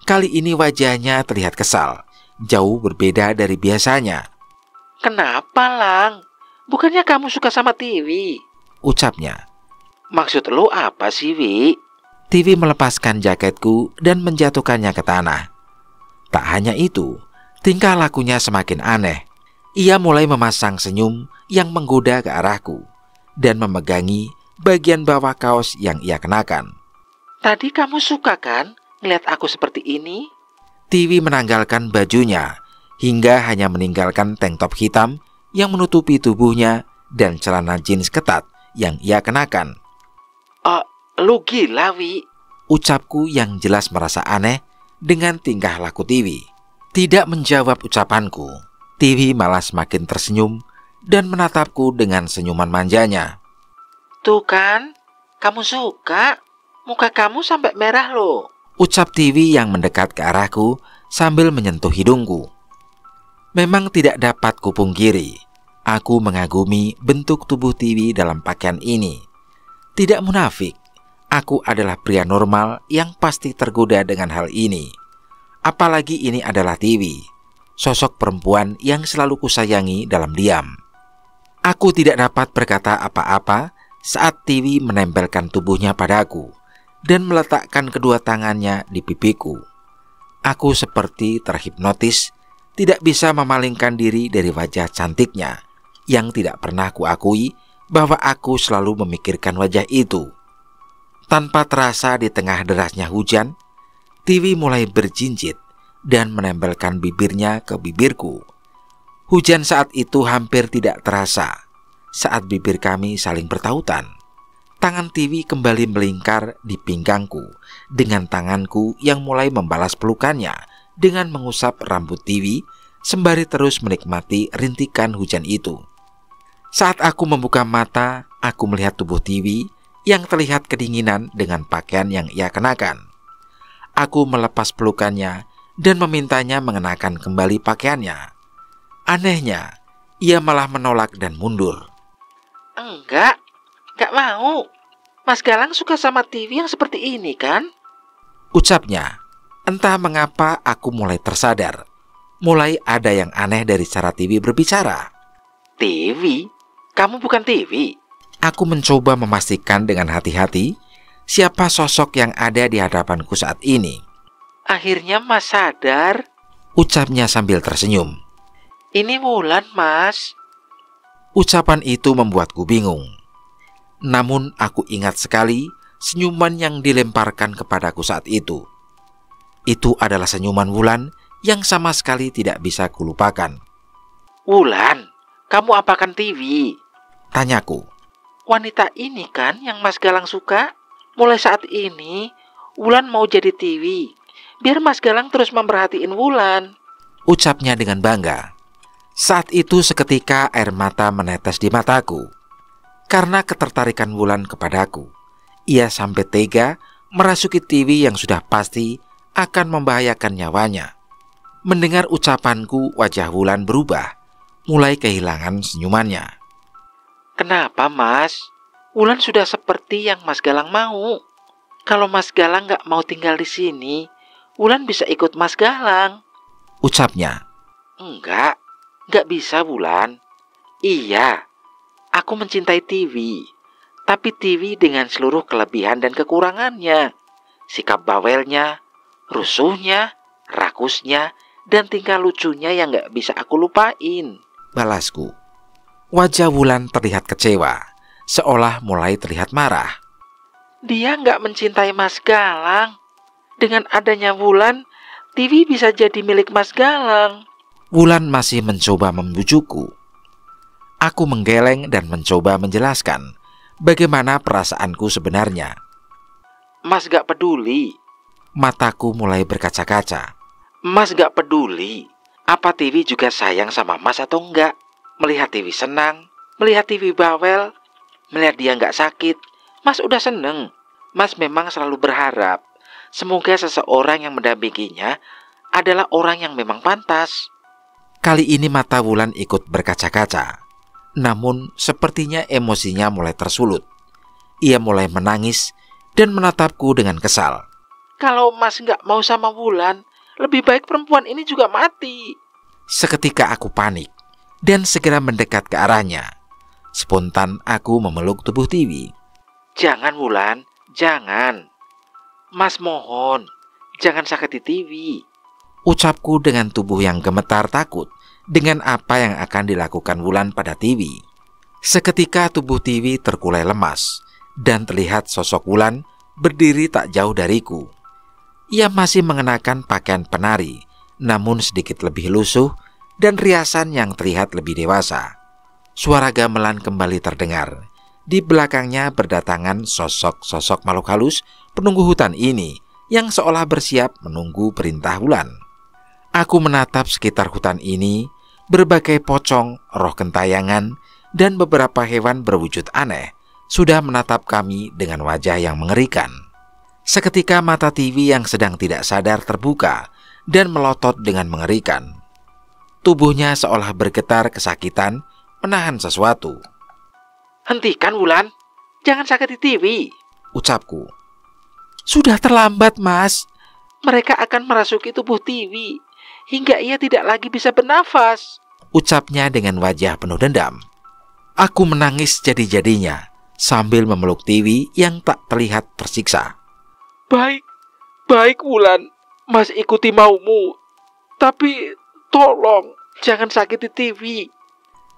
Kali ini wajahnya terlihat kesal, jauh berbeda dari biasanya. Kenapa, Lang? Bukannya kamu suka sama TV? Ucapnya. Maksud lu apa sih, Wi? TV melepaskan jaketku dan menjatuhkannya ke tanah. Tak hanya itu, tingkah lakunya semakin aneh. Ia mulai memasang senyum yang menggoda ke arahku dan memegangi bagian bawah kaos yang ia kenakan. Tadi kamu suka kan ngeliat aku seperti ini? TV menanggalkan bajunya hingga hanya meninggalkan tank top hitam yang menutupi tubuhnya dan celana jeans ketat yang ia kenakan. Lu gila, Wi. Ucapku yang jelas merasa aneh dengan tingkah laku TV. Tidak menjawab ucapanku, TV malah semakin tersenyum dan menatapku dengan senyuman manjanya. Tuh kan, kamu suka. Muka kamu sampai merah loh. Ucap TV yang mendekat ke arahku sambil menyentuh hidungku. Memang tidak dapat kupungkiri, aku mengagumi bentuk tubuh TV dalam pakaian ini. Tidak munafik, aku adalah pria normal yang pasti tergoda dengan hal ini. Apalagi ini adalah TV, sosok perempuan yang selalu kusayangi dalam diam. Aku tidak dapat berkata apa-apa saat TV menempelkan tubuhnya padaku dan meletakkan kedua tangannya di pipiku. Aku seperti terhipnotis, tidak bisa memalingkan diri dari wajah cantiknya yang tidak pernah kuakui bahwa aku selalu memikirkan wajah itu. Tanpa terasa di tengah derasnya hujan, TV mulai berjinjit dan menempelkan bibirnya ke bibirku. Hujan saat itu hampir tidak terasa saat bibir kami saling bertautan. Tangan TV kembali melingkar di pinggangku dengan tanganku yang mulai membalas pelukannya dengan mengusap rambut TV sembari terus menikmati rintikan hujan itu. Saat aku membuka mata, aku melihat tubuh TV yang terlihat kedinginan dengan pakaian yang ia kenakan. Aku melepas pelukannya dan memintanya mengenakan kembali pakaiannya. Anehnya, ia malah menolak dan mundur. Enggak mau. Mas Galang suka sama TV yang seperti ini kan? Ucapnya. Entah mengapa aku mulai tersadar. Mulai ada yang aneh dari cara TV berbicara. TV? Kamu bukan TV? Aku mencoba memastikan dengan hati-hati siapa sosok yang ada di hadapanku saat ini. Akhirnya Mas sadar. Ucapnya sambil tersenyum. Ini Wulan, Mas. Ucapan itu membuatku bingung. Namun aku ingat sekali senyuman yang dilemparkan kepadaku saat itu. Itu adalah senyuman Wulan yang sama sekali tidak bisa kulupakan. Wulan, kamu apakan TV? Tanyaku. Wanita ini kan yang Mas Galang suka? Mulai saat ini, Wulan mau jadi TV. Biar Mas Galang terus memperhatiin Wulan. Ucapnya dengan bangga. Saat itu seketika air mata menetes di mataku. Karena ketertarikan Wulan kepadaku, ia sampai tega merasuki TV yang sudah pasti akan membahayakan nyawanya. Mendengar ucapanku, wajah Wulan berubah, mulai kehilangan senyumannya. Kenapa, Mas? Wulan sudah seperti yang Mas Galang mau. Kalau Mas Galang nggak mau tinggal di sini, Wulan bisa ikut Mas Galang. Ucapnya. Nggak bisa, Wulan. Iya, aku mencintai TV. Tapi TV dengan seluruh kelebihan dan kekurangannya. Sikap bawelnya, rusuhnya, rakusnya, dan tingkah lucunya yang nggak bisa aku lupain. Balasku. Wajah Wulan terlihat kecewa, seolah mulai terlihat marah. Dia nggak mencintai Mas Galang. Dengan adanya Wulan, TV bisa jadi milik Mas Galang. Wulan masih mencoba membujukku. Aku menggeleng dan mencoba menjelaskan bagaimana perasaanku sebenarnya. Mas gak peduli. Mataku mulai berkaca-kaca. Mas gak peduli apa TV juga sayang sama Mas atau enggak. Melihat TV senang, melihat TV bawel, melihat dia gak sakit, Mas udah seneng. Mas memang selalu berharap semoga seseorang yang mendampinginya adalah orang yang memang pantas. Kali ini mata Wulan ikut berkaca-kaca. Namun sepertinya emosinya mulai tersulut. Ia mulai menangis dan menatapku dengan kesal. Kalau Mas gak mau sama Wulan, lebih baik perempuan ini juga mati. Seketika aku panik dan segera mendekat ke arahnya. Spontan aku memeluk tubuh Tiwi. Jangan Wulan, jangan. Mas mohon, jangan sakiti Tiwi. Ucapku dengan tubuh yang gemetar takut dengan apa yang akan dilakukan Wulan pada Tiwi. Seketika tubuh Tiwi terkulai lemas dan terlihat sosok Wulan berdiri tak jauh dariku. Ia masih mengenakan pakaian penari, namun sedikit lebih lusuh dan riasan yang terlihat lebih dewasa. Suara gamelan kembali terdengar. Di belakangnya berdatangan sosok-sosok makhluk halus penunggu hutan ini yang seolah bersiap menunggu perintah Wulan. Aku menatap sekitar hutan ini, berbagai pocong, roh gentayangan, dan beberapa hewan berwujud aneh sudah menatap kami dengan wajah yang mengerikan. Seketika mata Tiwi yang sedang tidak sadar terbuka dan melotot dengan mengerikan. Tubuhnya seolah bergetar kesakitan menahan sesuatu. Hentikan Wulan, jangan sakiti Tiwi. Ucapku. Sudah terlambat, Mas. Mereka akan merasuki tubuh Tiwi hingga ia tidak lagi bisa bernafas. Ucapnya dengan wajah penuh dendam. Aku menangis jadi-jadinya sambil memeluk Tiwi yang tak terlihat tersiksa. Baik Wulan, Mas ikuti maumu. Tapi tolong jangan sakiti Tiwi.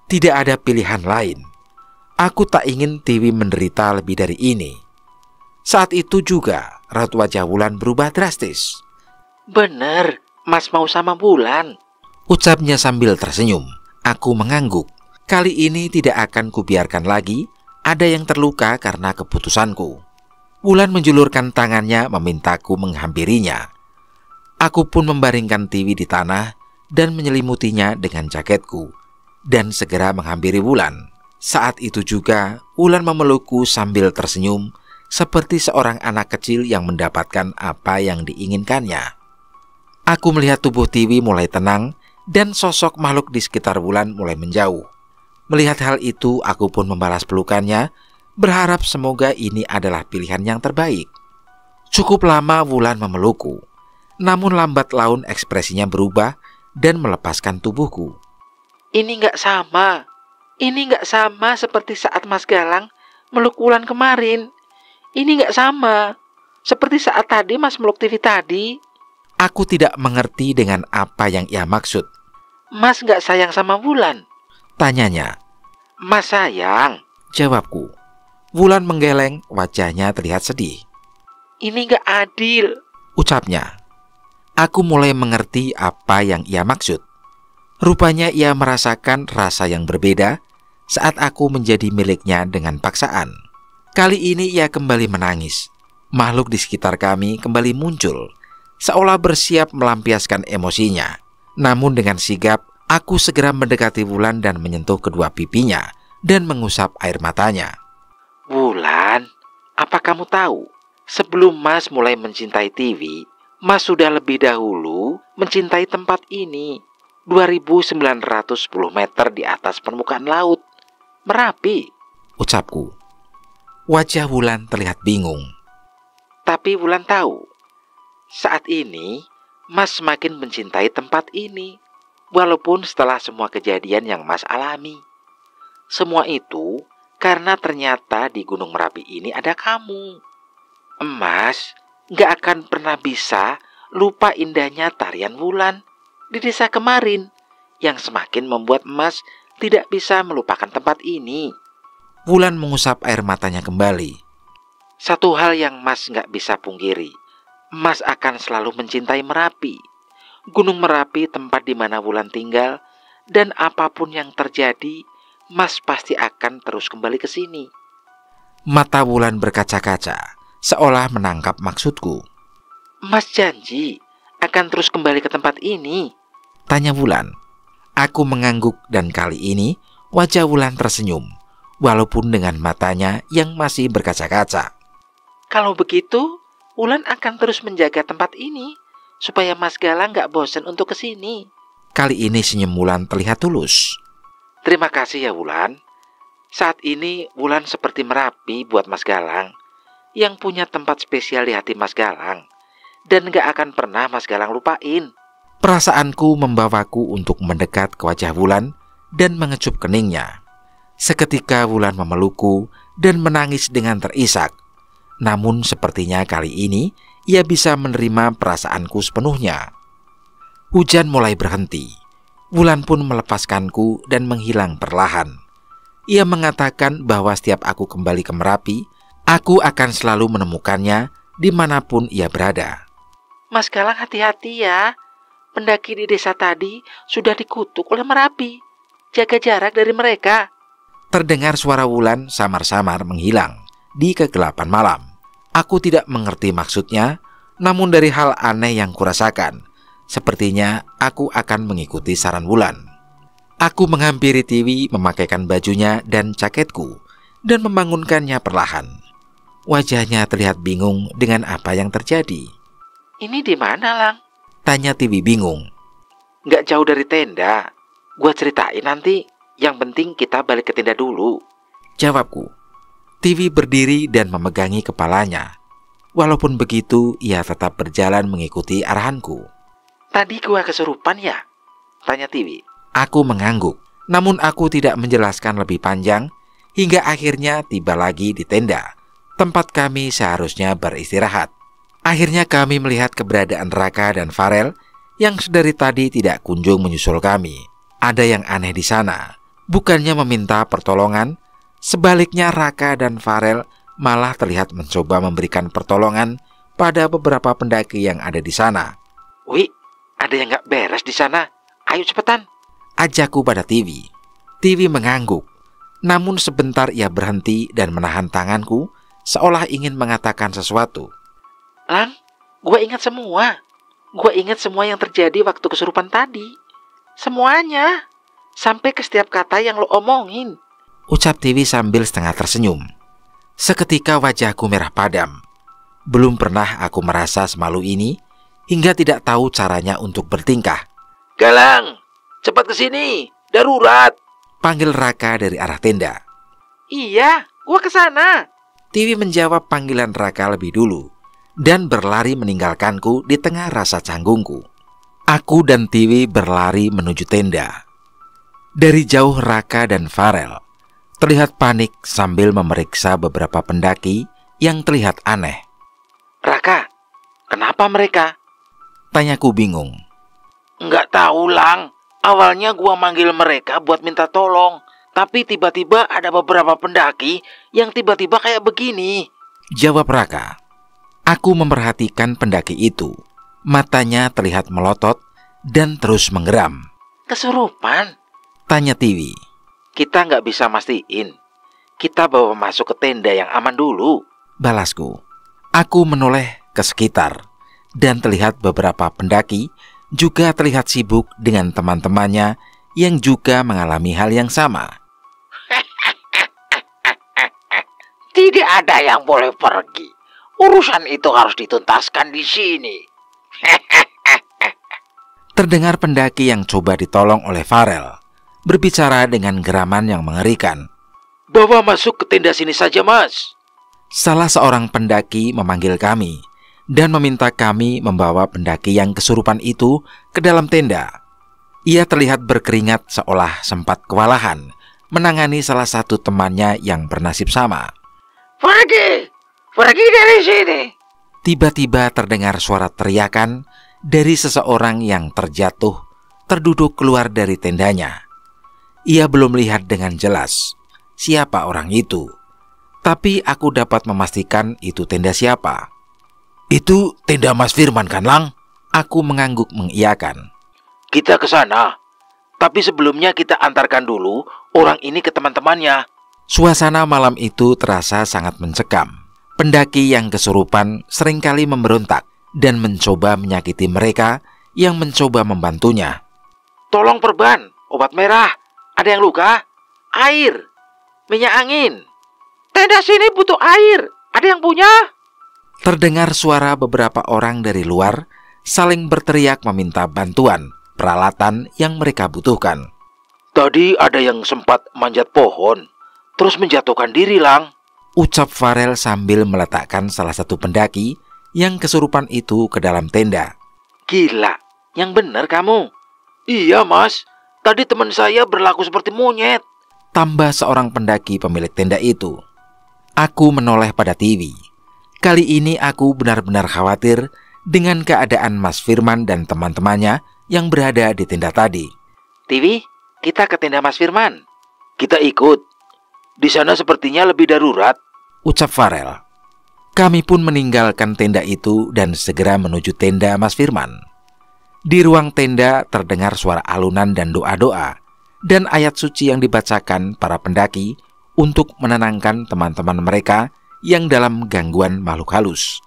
Tidak ada pilihan lain. Aku tak ingin Tiwi menderita lebih dari ini. Saat itu juga raut wajah Wulan berubah drastis. Bener, Mas mau sama Wulan. Ucapnya sambil tersenyum. Aku mengangguk. Kali ini tidak akan kubiarkan lagi ada yang terluka karena keputusanku. Wulan menjulurkan tangannya memintaku menghampirinya. Aku pun membaringkan Tiwi di tanah dan menyelimutinya dengan jaketku dan segera menghampiri Wulan. Saat itu juga Wulan memelukku sambil tersenyum seperti seorang anak kecil yang mendapatkan apa yang diinginkannya. Aku melihat tubuh Tiwi mulai tenang dan sosok makhluk di sekitar Wulan mulai menjauh. Melihat hal itu, aku pun membalas pelukannya, berharap semoga ini adalah pilihan yang terbaik. Cukup lama Wulan memelukku, namun lambat laun ekspresinya berubah dan melepaskan tubuhku. Ini nggak sama seperti saat Mas Galang meluk Wulan kemarin. Ini nggak sama seperti saat tadi Mas meluk Tiwi tadi. Aku tidak mengerti dengan apa yang ia maksud. Mas nggak sayang sama Wulan? Tanyanya. Mas sayang, jawabku. Wulan menggeleng, wajahnya terlihat sedih. Ini nggak adil, ucapnya. Aku mulai mengerti apa yang ia maksud. Rupanya ia merasakan rasa yang berbeda saat aku menjadi miliknya dengan paksaan. Kali ini ia kembali menangis. Makhluk di sekitar kami kembali muncul, seolah bersiap melampiaskan emosinya. Namun dengan sigap, aku segera mendekati Wulan dan menyentuh kedua pipinya dan mengusap air matanya. Wulan, apa kamu tahu? Sebelum Mas mulai mencintai Tiwi, Mas sudah lebih dahulu mencintai tempat ini. 2.910 meter di atas permukaan laut, Merapi, ucapku. Wajah Wulan terlihat bingung. Tapi Wulan tahu, saat ini Mas semakin mencintai tempat ini. Walaupun setelah semua kejadian yang Mas alami. Semua itu karena ternyata di Gunung Merapi ini ada kamu. Mas gak akan pernah bisa lupa indahnya tarian Wulan di desa kemarin, yang semakin membuat Mas tidak bisa melupakan tempat ini. Wulan mengusap air matanya kembali. Satu hal yang Mas gak bisa pungkiri, Mas akan selalu mencintai Merapi. Gunung Merapi tempat di mana Wulan tinggal, dan apapun yang terjadi, Mas pasti akan terus kembali ke sini. Mata Wulan berkaca-kaca, seolah menangkap maksudku. Mas janji akan terus kembali ke tempat ini? Tanya Wulan. Aku mengangguk dan kali ini wajah Wulan tersenyum, walaupun dengan matanya yang masih berkaca-kaca. Kalau begitu, Wulan akan terus menjaga tempat ini, supaya Mas Galang gak bosan untuk kesini. Kali ini senyum Wulan terlihat tulus. Terima kasih ya Wulan. Saat ini Wulan seperti Merapi buat Mas Galang, yang punya tempat spesial di hati Mas Galang, dan gak akan pernah Mas Galang lupain. Perasaanku membawaku untuk mendekat ke wajah Wulan dan mengecup keningnya. Seketika Wulan memelukku dan menangis dengan terisak. Namun sepertinya kali ini ia bisa menerima perasaanku sepenuhnya. Hujan mulai berhenti. Wulan pun melepaskanku dan menghilang perlahan. Ia mengatakan bahwa setiap aku kembali ke Merapi, aku akan selalu menemukannya dimanapun ia berada. Mas Galang hati-hati ya. Pendaki di desa tadi sudah dikutuk oleh Merapi. Jaga jarak dari mereka. Terdengar suara Wulan samar-samar menghilang di kegelapan malam. Aku tidak mengerti maksudnya, namun dari hal aneh yang kurasakan, sepertinya aku akan mengikuti saran Wulan. Aku menghampiri Tiwi memakaikan bajunya dan jaketku dan membangunkannya perlahan. Wajahnya terlihat bingung dengan apa yang terjadi. Ini di mana, Lang? Tanya Tiwi bingung. Nggak jauh dari tenda. Gua ceritain nanti. Yang penting kita balik ke tenda dulu. Jawabku. Tiwi berdiri dan memegangi kepalanya. Walaupun begitu, ia tetap berjalan mengikuti arahanku. Tadi gua kesurupan ya? Tanya Tiwi. Aku mengangguk, namun aku tidak menjelaskan lebih panjang hingga akhirnya tiba lagi di tenda, tempat kami seharusnya beristirahat. Akhirnya kami melihat keberadaan Raka dan Farel yang sedari tadi tidak kunjung menyusul kami. Ada yang aneh di sana. Bukannya meminta pertolongan, sebaliknya Raka dan Farel malah terlihat mencoba memberikan pertolongan pada beberapa pendaki yang ada di sana. Wih, ada yang nggak beres di sana. Ayo cepetan. Ajakku pada Tiwi. Tiwi mengangguk. Namun sebentar ia berhenti dan menahan tanganku seolah ingin mengatakan sesuatu. Lang, gue ingat semua. Gue ingat semua yang terjadi waktu kesurupan tadi. Semuanya. Sampai ke setiap kata yang lo omongin. Ucap Tiwi sambil setengah tersenyum. Seketika wajahku merah padam. Belum pernah aku merasa semalu ini hingga tidak tahu caranya untuk bertingkah. Galang, cepat ke sini. Darurat. Panggil Raka dari arah tenda. Iya, gue ke sana. Tiwi menjawab panggilan Raka lebih dulu dan berlari meninggalkanku di tengah rasa canggungku. Aku dan Tiwi berlari menuju tenda. Dari jauh Raka dan Farel terlihat panik sambil memeriksa beberapa pendaki yang terlihat aneh. Raka, kenapa mereka? Tanyaku bingung. Nggak tahu, Lang. Awalnya gua manggil mereka buat minta tolong. Tapi tiba-tiba ada beberapa pendaki yang tiba-tiba kayak begini. Jawab Raka. Aku memperhatikan pendaki itu. Matanya terlihat melotot dan terus menggeram. Kesurupan? Tanya Tiwi. Kita nggak bisa mastiin. Kita bawa masuk ke tenda yang aman dulu. Balasku. Aku menoleh ke sekitar dan terlihat beberapa pendaki juga terlihat sibuk dengan teman-temannya yang juga mengalami hal yang sama. Tidak ada yang boleh pergi. Urusan itu harus dituntaskan di sini. Terdengar pendaki yang coba ditolong oleh Farel berbicara dengan geraman yang mengerikan. Bawa masuk ke tenda sini saja, Mas. Salah seorang pendaki memanggil kami dan meminta kami membawa pendaki yang kesurupan itu ke dalam tenda. Ia terlihat berkeringat seolah sempat kewalahan menangani salah satu temannya yang bernasib sama. Pergi! Pergi dari sini! Tiba-tiba terdengar suara teriakan dari seseorang yang terduduk keluar dari tendanya. Ia belum lihat dengan jelas siapa orang itu, tapi aku dapat memastikan itu tenda siapa. Itu tenda Mas Firman kan, Lang? Aku mengangguk mengiyakan. Kita ke sana, tapi sebelumnya kita antarkan dulu orang ini ke teman-temannya. Suasana malam itu terasa sangat mencekam. Pendaki yang kesurupan seringkali memberontak dan mencoba menyakiti mereka yang mencoba membantunya. Tolong perban, obat merah. Ada yang luka? Air, minyak angin. Tenda sini butuh air. Ada yang punya? Terdengar suara beberapa orang dari luar saling berteriak meminta bantuan peralatan yang mereka butuhkan. Tadi ada yang sempat manjat pohon, terus menjatuhkan diri, Lang. Ucap Farel sambil meletakkan salah satu pendaki yang kesurupan itu ke dalam tenda. Gila, yang benar kamu. Iya, Mas. Tadi teman saya berlaku seperti monyet. Tambah seorang pendaki pemilik tenda itu. Aku menoleh pada TV. Kali ini aku benar-benar khawatir dengan keadaan Mas Firman dan teman-temannya yang berada di tenda tadi. TV, kita ke tenda Mas Firman. Kita ikut. Di sana sepertinya lebih darurat, ucap Farel. Kami pun meninggalkan tenda itu dan segera menuju tenda Mas Firman. Di ruang tenda terdengar suara alunan dan doa-doa dan ayat suci yang dibacakan para pendaki untuk menenangkan teman-teman mereka yang dalam gangguan makhluk halus.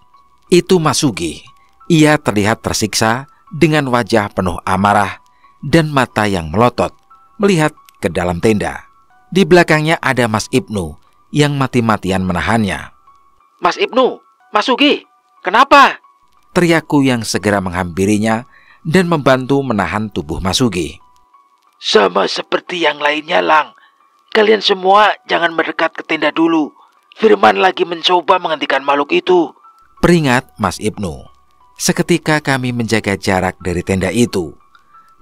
Itu Mas Sugih. Ia terlihat tersiksa dengan wajah penuh amarah dan mata yang melotot melihat ke dalam tenda. Di belakangnya ada Mas Ibnu yang mati-matian menahannya. Mas Ibnu, Mas Sugih, kenapa? Teriakku yang segera menghampirinya dan membantu menahan tubuh Mas Sugih. Sama seperti yang lainnya, Lang. Kalian semua jangan mendekat ke tenda dulu. Firman lagi mencoba menghentikan makhluk itu, peringat Mas Ibnu. Seketika kami menjaga jarak dari tenda itu.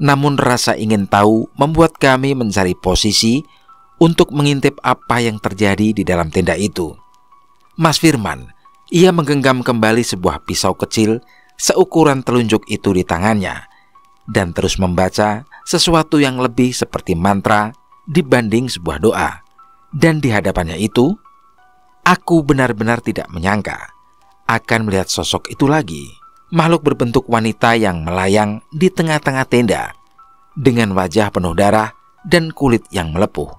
Namun rasa ingin tahu membuat kami mencari posisi untuk mengintip apa yang terjadi di dalam tenda itu. Mas Firman, ia menggenggam kembali sebuah pisau kecil seukuran telunjuk itu di tangannya dan terus membaca sesuatu yang lebih seperti mantra dibanding sebuah doa. Dan di hadapannya itu, aku benar-benar tidak menyangka akan melihat sosok itu lagi. Makhluk berbentuk wanita yang melayang di tengah-tengah tenda dengan wajah penuh darah dan kulit yang melepuh.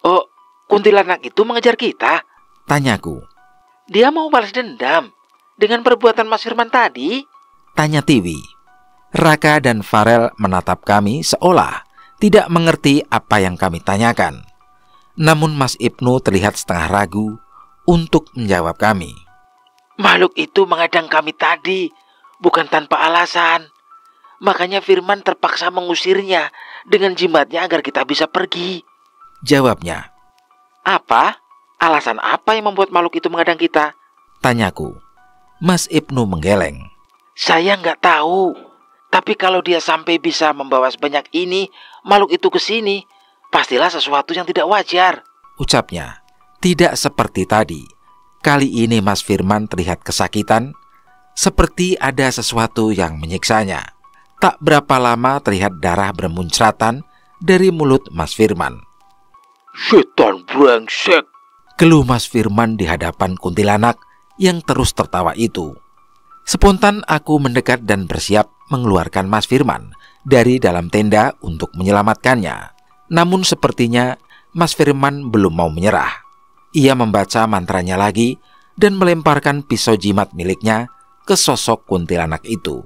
Oh, kuntilanak itu mengejar kita? Tanyaku. Dia mau balas dendam dengan perbuatan Mas Firman tadi? Tanya Tiwi. Raka dan Farel menatap kami seolah tidak mengerti apa yang kami tanyakan. Namun Mas Ibnu terlihat setengah ragu untuk menjawab kami. Makhluk itu mengadang kami tadi, bukan tanpa alasan. Makanya Firman terpaksa mengusirnya dengan jimatnya agar kita bisa pergi, jawabnya. Apa? Alasan apa yang membuat makhluk itu mengadang kita? Tanyaku. Mas Ibnu menggeleng. Saya nggak tahu. Tapi kalau dia sampai bisa membawa sebanyak ini makhluk itu ke sini, pastilah sesuatu yang tidak wajar, ucapnya. Tidak seperti tadi. Kali ini Mas Firman terlihat kesakitan, seperti ada sesuatu yang menyiksanya. Tak berapa lama terlihat darah bermuncratan dari mulut Mas Firman. Setan brengsek, keluh Mas Firman di hadapan kuntilanak yang terus tertawa itu. Spontan aku mendekat dan bersiap mengeluarkan Mas Firman dari dalam tenda untuk menyelamatkannya. Namun sepertinya Mas Firman belum mau menyerah. Ia membaca mantranya lagi dan melemparkan pisau jimat miliknya ke sosok kuntilanak itu.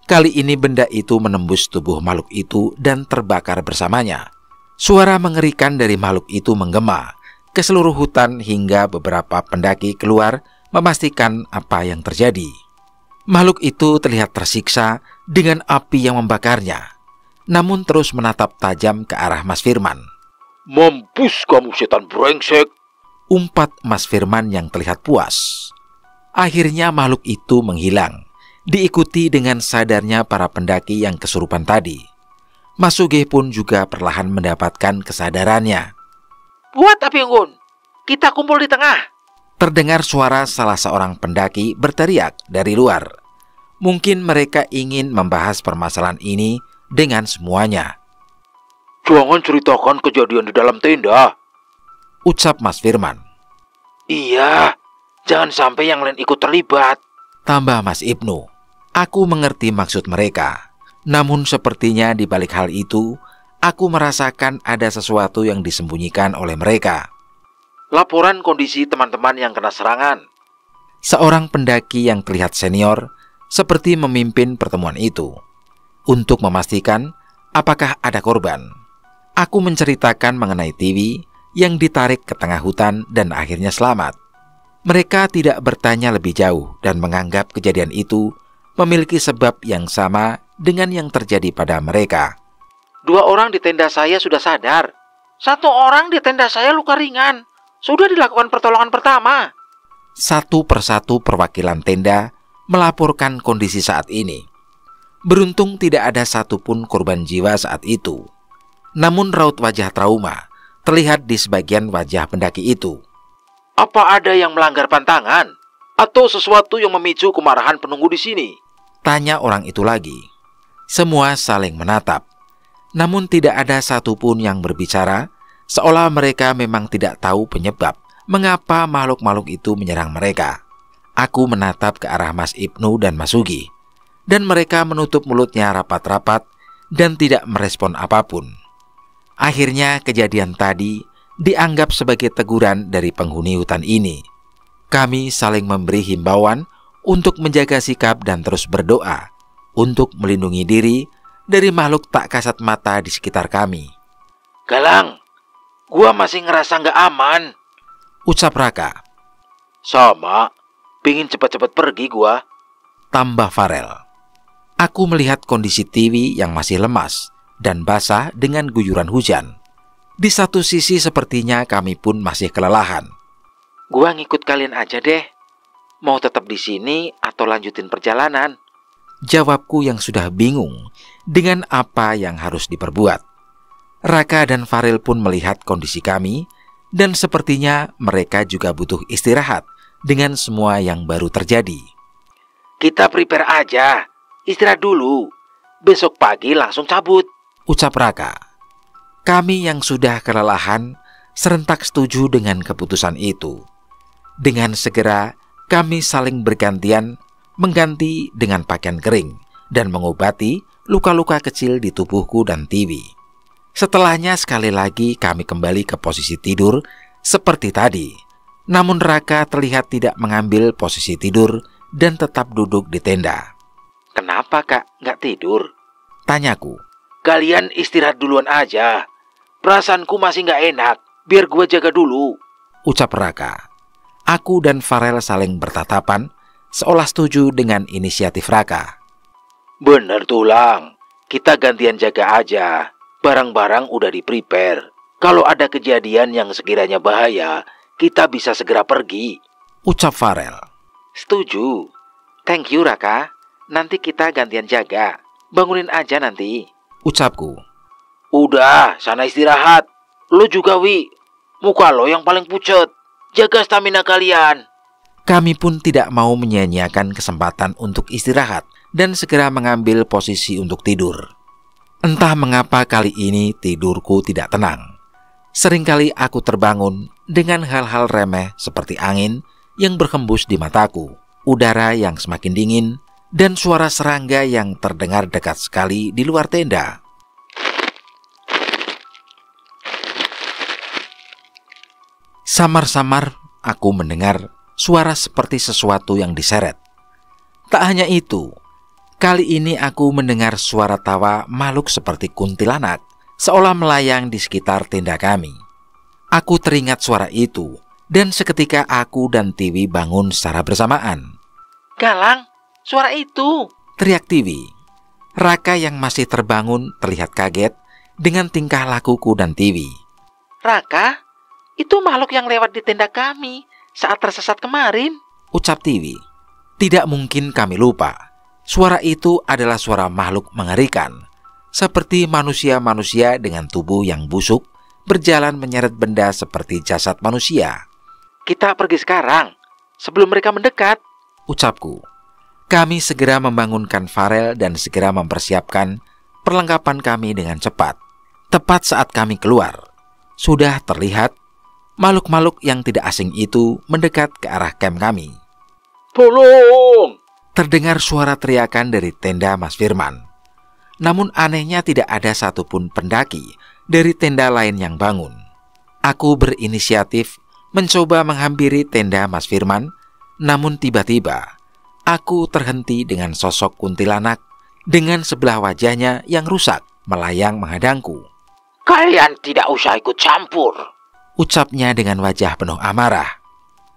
Kali ini benda itu menembus tubuh makhluk itu dan terbakar bersamanya. Suara mengerikan dari makhluk itu menggema ke seluruh hutan hingga beberapa pendaki keluar memastikan apa yang terjadi. Makhluk itu terlihat tersiksa dengan api yang membakarnya, namun terus menatap tajam ke arah Mas Firman. Mampus kamu setan brengsek, umpat Mas Firman yang terlihat puas. Akhirnya makhluk itu menghilang, diikuti dengan sadarnya para pendaki yang kesurupan tadi. Mas Sugih pun juga perlahan mendapatkan kesadarannya. Buat api unggun, kita kumpul di tengah. Terdengar suara salah seorang pendaki berteriak dari luar. Mungkin mereka ingin membahas permasalahan ini dengan semuanya. Jangan ceritakan kejadian di dalam tenda, ucap Mas Firman. Iya, jangan sampai yang lain ikut terlibat, tambah Mas Ibnu. Aku mengerti maksud mereka. Namun sepertinya di balik hal itu, aku merasakan ada sesuatu yang disembunyikan oleh mereka. Laporan kondisi teman-teman yang kena serangan. Seorang pendaki yang terlihat senior seperti memimpin pertemuan itu. Untuk memastikan apakah ada korban, aku menceritakan mengenai Tiwi yang ditarik ke tengah hutan dan akhirnya selamat. Mereka tidak bertanya lebih jauh dan menganggap kejadian itu memiliki sebab yang sama dengan yang terjadi pada mereka. 2 orang di tenda saya sudah sadar. 1 orang di tenda saya luka ringan. Sudah dilakukan pertolongan pertama. Satu persatu perwakilan tenda melaporkan kondisi saat ini. Beruntung tidak ada satupun korban jiwa saat itu. Namun raut wajah trauma terlihat di sebagian wajah pendaki itu. Apa ada yang melanggar pantangan? Atau sesuatu yang memicu kemarahan penunggu di sini? Tanya orang itu lagi. Semua saling menatap. Namun tidak ada satupun yang berbicara, seolah mereka memang tidak tahu penyebab mengapa makhluk-makhluk itu menyerang mereka. Aku menatap ke arah Mas Ibnu dan Mas Sugi, dan mereka menutup mulutnya rapat-rapat dan tidak merespon apapun. Akhirnya kejadian tadi dianggap sebagai teguran dari penghuni hutan ini. Kami saling memberi himbauan untuk menjaga sikap dan terus berdoa untuk melindungi diri dari makhluk tak kasat mata di sekitar kami. Galang, gua masih ngerasa nggak aman, ucap Raka. Sama, pingin cepat-cepat pergi gua, tambah Farel. Aku melihat kondisi Tiwi yang masih lemas dan basah dengan guyuran hujan. Di satu sisi sepertinya kami pun masih kelelahan. Gua ngikut kalian aja deh. Mau tetap di sini atau lanjutin perjalanan? Jawabku yang sudah bingung dengan apa yang harus diperbuat. Raka dan Farel pun melihat kondisi kami dan sepertinya mereka juga butuh istirahat dengan semua yang baru terjadi. Kita prepare aja, istirahat dulu. Besok pagi langsung cabut, ucap Raka. Kami yang sudah kelelahan serentak setuju dengan keputusan itu. Dengan segera kami saling bergantian mengganti dengan pakaian kering dan mengobati luka-luka kecil di tubuhku dan Tiwi. Setelahnya sekali lagi kami kembali ke posisi tidur seperti tadi. Namun Raka terlihat tidak mengambil posisi tidur dan tetap duduk di tenda. Kenapa kak nggak tidur? Tanyaku. Kalian istirahat duluan aja. Perasaanku masih nggak enak. Biar gue jaga dulu, ucap Raka. Aku dan Farel saling bertatapan seolah setuju dengan inisiatif Raka. Bener tuh Lang, kita gantian jaga aja. Barang-barang udah di-prepare. Kalau ada kejadian yang sekiranya bahaya, kita bisa segera pergi, ucap Farel. Setuju. Thank you Raka. Nanti kita gantian jaga. Bangunin aja nanti, ucapku. Udah, sana istirahat. Lo juga Wi. Muka lo yang paling pucet. Jaga stamina kalian. Kami pun tidak mau menyia-nyiakan kesempatan untuk istirahat dan segera mengambil posisi untuk tidur. Entah mengapa kali ini tidurku tidak tenang. Seringkali aku terbangun dengan hal-hal remeh seperti angin yang berhembus di mataku, udara yang semakin dingin, dan suara serangga yang terdengar dekat sekali di luar tenda. Samar-samar aku mendengar suara seperti sesuatu yang diseret. Tak hanya itu, kali ini aku mendengar suara tawa makhluk seperti kuntilanak seolah melayang di sekitar tenda kami. Aku teringat suara itu dan seketika aku dan Tiwi bangun secara bersamaan. Galang, suara itu, teriak Tiwi. Raka yang masih terbangun terlihat kaget dengan tingkah lakuku dan Tiwi. Raka, itu makhluk yang lewat di tenda kami saat tersesat kemarin, ucap Tiwi. Tidak mungkin kami lupa. Suara itu adalah suara makhluk mengerikan, seperti manusia-manusia dengan tubuh yang busuk berjalan menyeret benda seperti jasad manusia. Kita pergi sekarang, sebelum mereka mendekat, ucapku. Kami segera membangunkan Farel dan segera mempersiapkan perlengkapan kami dengan cepat. Tepat saat kami keluar, sudah terlihat makhluk-makhluk yang tidak asing itu mendekat ke arah camp kami. Tolong! Terdengar suara teriakan dari tenda Mas Firman. Namun anehnya tidak ada satupun pendaki dari tenda lain yang bangun. Aku berinisiatif mencoba menghampiri tenda Mas Firman, namun tiba-tiba aku terhenti dengan sosok kuntilanak dengan sebelah wajahnya yang rusak melayang menghadangku. Kalian tidak usah ikut campur, ucapnya dengan wajah penuh amarah.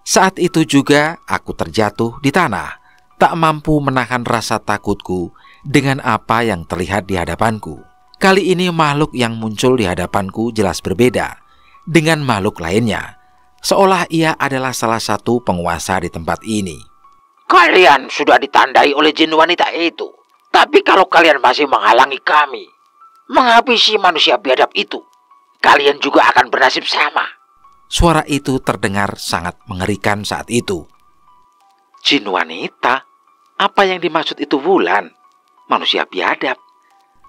Saat itu juga aku terjatuh di tanah, tak mampu menahan rasa takutku dengan apa yang terlihat di hadapanku. Kali ini makhluk yang muncul di hadapanku jelas berbeda dengan makhluk lainnya, seolah ia adalah salah satu penguasa di tempat ini. Kalian sudah ditandai oleh jin wanita itu. Tapi kalau kalian masih menghalangi kami, menghabisi manusia biadab itu. Kalian juga akan bernasib sama. Suara itu terdengar sangat mengerikan saat itu. Jin wanita? Apa yang dimaksud itu, Wulan? Manusia biadab.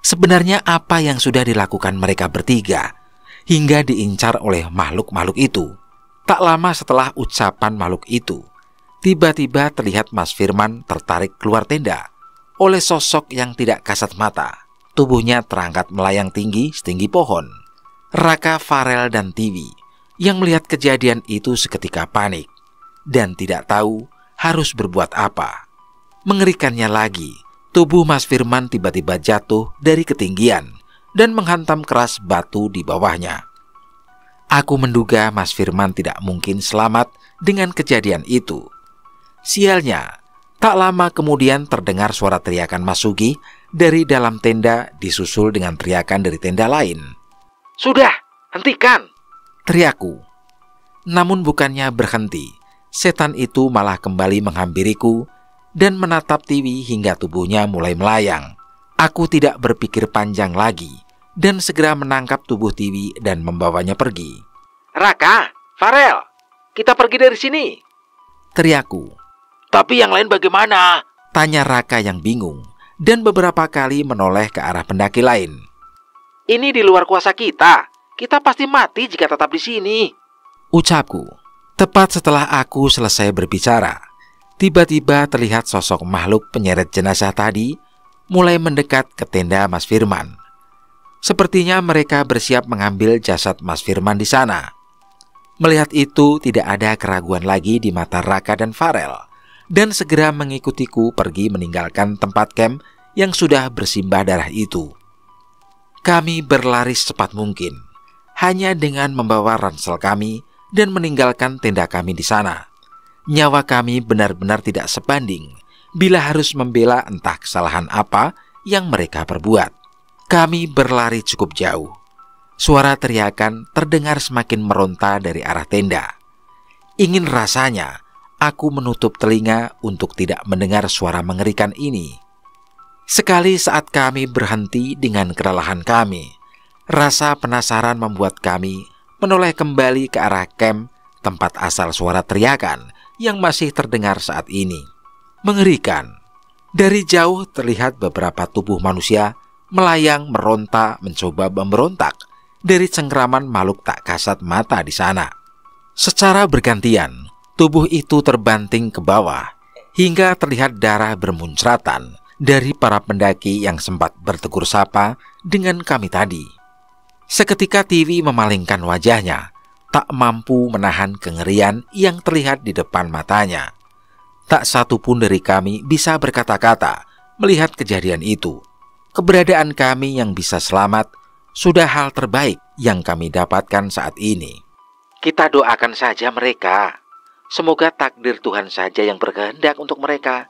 Sebenarnya apa yang sudah dilakukan mereka bertiga hingga diincar oleh makhluk-makhluk itu? Tak lama setelah ucapan makhluk itu, tiba-tiba terlihat Mas Firman tertarik keluar tenda oleh sosok yang tidak kasat mata. Tubuhnya terangkat melayang tinggi setinggi pohon. Raka, Farel, dan Tiwi yang melihat kejadian itu seketika panik dan tidak tahu harus berbuat apa. Mengerikannya lagi, tubuh Mas Firman tiba-tiba jatuh dari ketinggian dan menghantam keras batu di bawahnya. Aku menduga Mas Firman tidak mungkin selamat dengan kejadian itu. Sialnya, tak lama kemudian terdengar suara teriakan Mas Sugi dari dalam tenda disusul dengan teriakan dari tenda lain. Sudah, hentikan! Teriakku. Namun bukannya berhenti, setan itu malah kembali menghampiriku dan menatap Tiwi hingga tubuhnya mulai melayang. Aku tidak berpikir panjang lagi dan segera menangkap tubuh Tiwi dan membawanya pergi. Raka, Farel, kita pergi dari sini. Teriakku. Tapi yang lain bagaimana? Tanya Raka yang bingung dan beberapa kali menoleh ke arah pendaki lain. Ini di luar kuasa kita. Kita pasti mati jika tetap di sini. Ucapku. Tepat setelah aku selesai berbicara, tiba-tiba terlihat sosok makhluk penyeret jenazah tadi mulai mendekat ke tenda Mas Firman. Sepertinya mereka bersiap mengambil jasad Mas Firman di sana. Melihat itu tidak ada keraguan lagi di mata Raka dan Farel, dan segera mengikutiku pergi meninggalkan tempat camp yang sudah bersimbah darah itu. Kami berlari secepat mungkin, hanya dengan membawa ransel kami dan meninggalkan tenda kami di sana. Nyawa kami benar-benar tidak sebanding bila harus membela entah kesalahan apa yang mereka perbuat. Kami berlari cukup jauh. Suara teriakan terdengar semakin meronta dari arah tenda. Ingin rasanya aku menutup telinga untuk tidak mendengar suara mengerikan ini. Sekali saat kami berhenti dengan kelelahan kami, rasa penasaran membuat kami menoleh kembali ke arah camp tempat asal suara teriakan yang masih terdengar saat ini. Mengerikan. Dari jauh terlihat beberapa tubuh manusia melayang, meronta, mencoba memberontak dari cengkraman makhluk tak kasat mata di sana. Secara bergantian, tubuh itu terbanting ke bawah hingga terlihat darah bermuncratan dari para pendaki yang sempat bertegur sapa dengan kami tadi. Seketika Tiwi memalingkan wajahnya, tak mampu menahan kengerian yang terlihat di depan matanya. Tak satu pun dari kami bisa berkata-kata melihat kejadian itu. Keberadaan kami yang bisa selamat sudah hal terbaik yang kami dapatkan saat ini. Kita doakan saja mereka. Semoga takdir Tuhan saja yang berkehendak untuk mereka.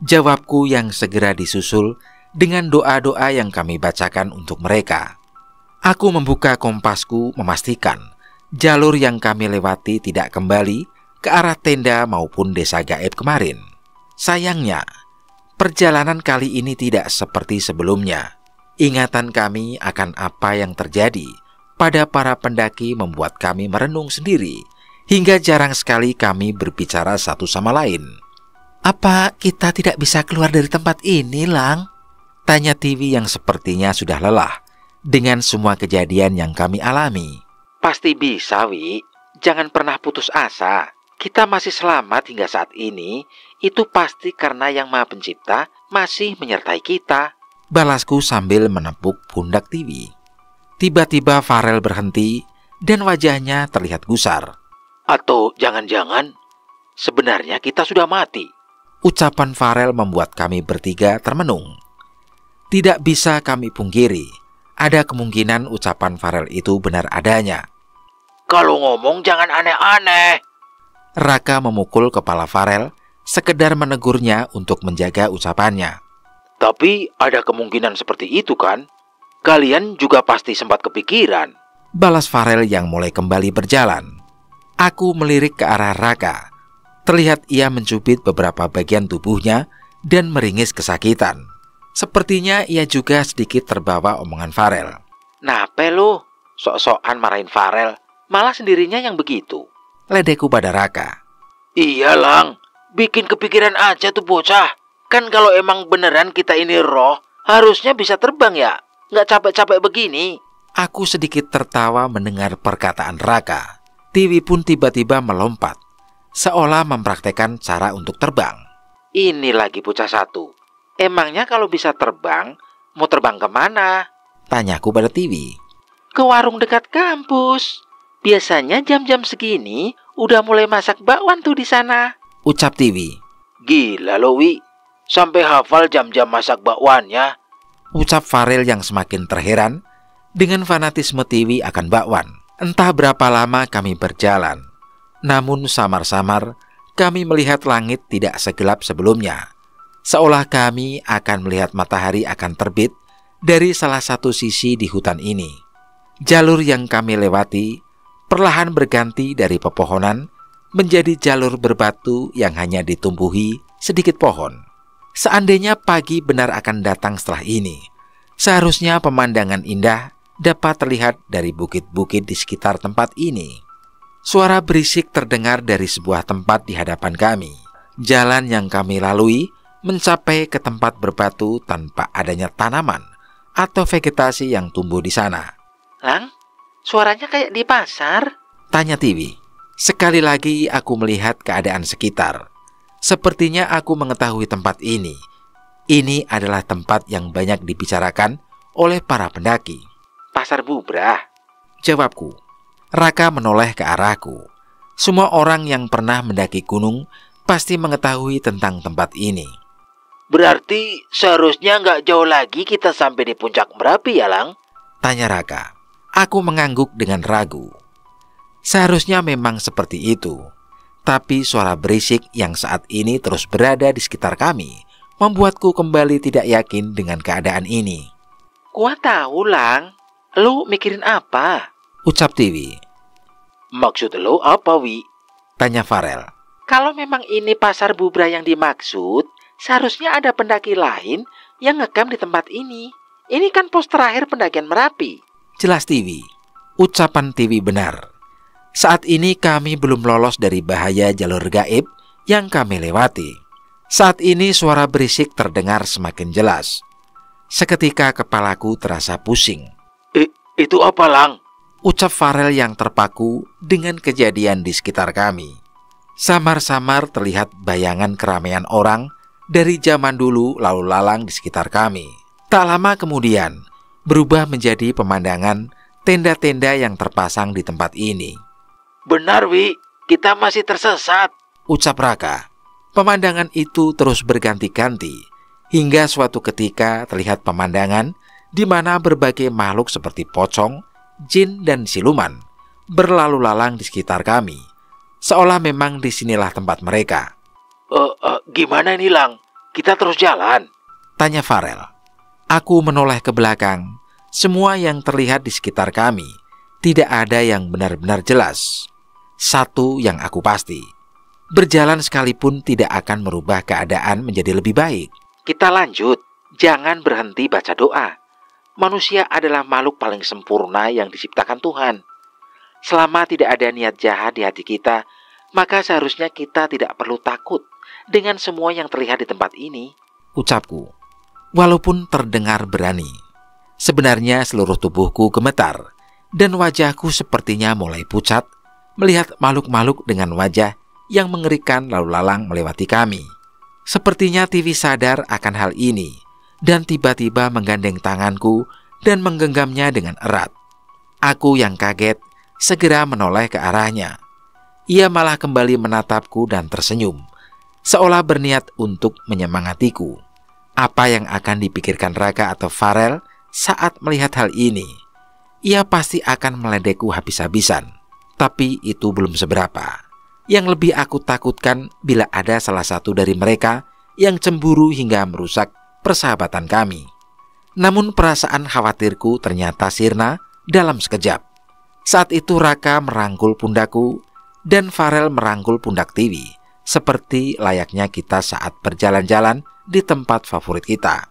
Jawabku yang segera disusul dengan doa-doa yang kami bacakan untuk mereka. Aku membuka kompasku memastikan jalur yang kami lewati tidak kembali ke arah tenda maupun desa gaib kemarin. Sayangnya, perjalanan kali ini tidak seperti sebelumnya. Ingatan kami akan apa yang terjadi pada para pendaki membuat kami merenung sendiri, hingga jarang sekali kami berbicara satu sama lain. "Apa kita tidak bisa keluar dari tempat ini, Lang?" Tanya Tiwi yang sepertinya sudah lelah dengan semua kejadian yang kami alami. Pasti bisa, Wi. Jangan pernah putus asa. Kita masih selamat hingga saat ini, itu pasti karena Yang Maha Pencipta masih menyertai kita. Balasku sambil menepuk pundak Tiwi. Tiba-tiba Farel berhenti dan wajahnya terlihat gusar. Atau jangan-jangan sebenarnya kita sudah mati? Ucapan Farel membuat kami bertiga termenung. Tidak bisa kami pungkiri, ada kemungkinan ucapan Farel itu benar adanya. Kalau ngomong jangan aneh-aneh. Raka memukul kepala Farel, sekedar menegurnya untuk menjaga ucapannya. Tapi ada kemungkinan seperti itu kan? Kalian juga pasti sempat kepikiran. Balas Farel yang mulai kembali berjalan. Aku melirik ke arah Raka. Terlihat ia mencubit beberapa bagian tubuhnya dan meringis kesakitan. Sepertinya ia juga sedikit terbawa omongan Farel. Nape lu? Sok-sokan marahin Farel, malah sendirinya yang begitu. Ledekku pada Raka. Iya, Lang. Bikin kepikiran aja tuh bocah. Kan kalau emang beneran kita ini roh, harusnya bisa terbang ya. Nggak capek-capek begini. Aku sedikit tertawa mendengar perkataan Raka. Tiwi pun tiba-tiba melompat, seolah mempraktekkan cara untuk terbang. Ini lagi bocah satu. Emangnya kalau bisa terbang, mau terbang kemana? Tanyaku pada Tiwi. Ke warung dekat kampus. Biasanya jam-jam segini udah mulai masak bakwan tuh di sana. Ucap Tiwi. Gila lo, Wi. Sampai hafal jam-jam masak bakwannya. Ucap Farel yang semakin terheran dengan fanatisme Tiwi akan bakwan. Entah berapa lama kami berjalan, namun samar-samar kami melihat langit tidak segelap sebelumnya. Seolah kami akan melihat matahari akan terbit dari salah satu sisi di hutan ini. Jalur yang kami lewati perlahan berganti dari pepohonan menjadi jalur berbatu yang hanya ditumbuhi sedikit pohon. Seandainya pagi benar akan datang setelah ini, seharusnya pemandangan indah dapat terlihat dari bukit-bukit di sekitar tempat ini. Suara berisik terdengar dari sebuah tempat di hadapan kami. Jalan yang kami lalui mencapai ke tempat berbatu tanpa adanya tanaman atau vegetasi yang tumbuh di sana. Lang, suaranya kayak di pasar. Tanya Tiwi. Sekali lagi aku melihat keadaan sekitar. Sepertinya aku mengetahui tempat ini. Ini adalah tempat yang banyak dibicarakan oleh para pendaki. Pasar Bubrah, jawabku. Raka menoleh ke arahku. Semua orang yang pernah mendaki gunung pasti mengetahui tentang tempat ini. Berarti seharusnya nggak jauh lagi kita sampai di puncak Merapi ya, Lang? Tanya Raka. Aku mengangguk dengan ragu. Seharusnya memang seperti itu. Tapi suara berisik yang saat ini terus berada di sekitar kami membuatku kembali tidak yakin dengan keadaan ini. Gua tahu, Lang. Lu mikirin apa? Ucap Tiwi. Maksud lu apa, Wi? Tanya Farel. Kalau memang ini pasar Bubrah yang dimaksud, seharusnya ada pendaki lain yang ngecamp di tempat ini. Ini kan pos terakhir pendakian Merapi. Jelas Tiwi. Ucapan Tiwi benar. Saat ini kami belum lolos dari bahaya jalur gaib yang kami lewati. Saat ini suara berisik terdengar semakin jelas. Seketika kepalaku terasa pusing. Itu apa, Lang? Ucap Farel yang terpaku dengan kejadian di sekitar kami. Samar-samar terlihat bayangan keramaian orang dari zaman dulu lalu lalang di sekitar kami. Tak lama kemudian, berubah menjadi pemandangan tenda-tenda yang terpasang di tempat ini. Benar, Wi. Kita masih tersesat. Ucap Raka. Pemandangan itu terus berganti-ganti, hingga suatu ketika terlihat pemandangan di mana berbagai makhluk seperti pocong, jin, dan siluman berlalu lalang di sekitar kami. Seolah memang disinilah tempat mereka. Gimana ini, Lang? Kita terus jalan? Tanya Farel. Aku menoleh ke belakang. Semua yang terlihat di sekitar kami tidak ada yang benar-benar jelas. Satu yang aku pasti, berjalan sekalipun tidak akan merubah keadaan menjadi lebih baik. Kita lanjut. Jangan berhenti baca doa. Manusia adalah makhluk paling sempurna yang diciptakan Tuhan. Selama tidak ada niat jahat di hati kita, maka seharusnya kita tidak perlu takut dengan semua yang terlihat di tempat ini. Ucapku, walaupun terdengar berani. Sebenarnya seluruh tubuhku gemetar, dan wajahku sepertinya mulai pucat melihat makhluk-makhluk dengan wajah yang mengerikan lalu lalang melewati kami. Sepertinya Tiwi sadar akan hal ini, dan tiba-tiba menggandeng tanganku dan menggenggamnya dengan erat. Aku yang kaget segera menoleh ke arahnya. Ia malah kembali menatapku dan tersenyum, seolah berniat untuk menyemangatiku. Apa yang akan dipikirkan Raka atau Farel saat melihat hal ini? Ia pasti akan meledekku habis-habisan. Tapi itu belum seberapa. Yang lebih aku takutkan bila ada salah satu dari mereka yang cemburu hingga merusak persahabatan kami. Namun perasaan khawatirku ternyata sirna dalam sekejap. Saat itu Raka merangkul pundakku dan Farel merangkul pundak Tiwi, seperti layaknya kita saat berjalan-jalan di tempat favorit kita.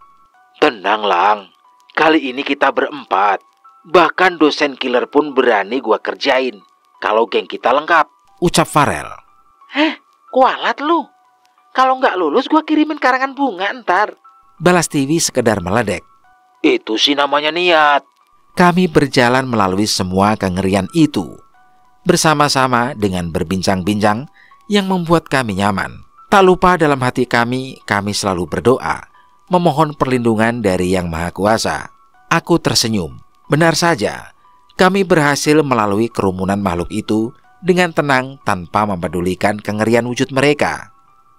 Tenang, Lang. Kali ini kita berempat. Bahkan dosen killer pun berani gua kerjain kalau geng kita lengkap, ucap Farel. Kualat lu. Kalau nggak lulus gua kirimin karangan bunga ntar, balas Tiwi sekedar meledek. Itu sih namanya niat. Kami berjalan melalui semua kengerian itu, bersama-sama dengan berbincang-bincang yang membuat kami nyaman. Tak lupa dalam hati kami selalu berdoa, memohon perlindungan dari Yang Maha Kuasa. Aku tersenyum. Benar saja, kami berhasil melalui kerumunan makhluk itu dengan tenang tanpa mempedulikan kengerian wujud mereka.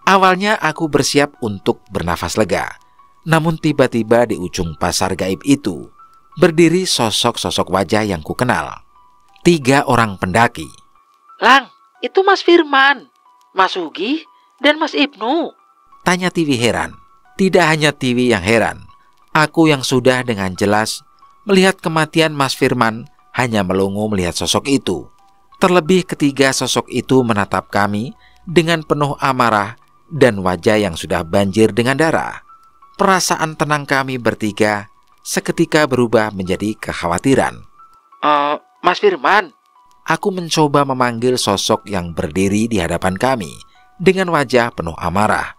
Awalnya aku bersiap untuk bernafas lega. Namun tiba-tiba di ujung pasar gaib itu berdiri sosok-sosok wajah yang kukenal. 3 orang pendaki. Lang, itu Mas Firman, Mas Ugi, dan Mas Ibnu, tanya Tiwi heran. Tidak hanya Tiwi yang heran, aku yang sudah dengan jelas melihat kematian Mas Firman hanya melongo melihat sosok itu. Terlebih ketiga sosok itu menatap kami dengan penuh amarah dan wajah yang sudah banjir dengan darah. Perasaan tenang kami bertiga seketika berubah menjadi kekhawatiran. Mas Firman. Aku mencoba memanggil sosok yang berdiri di hadapan kami dengan wajah penuh amarah.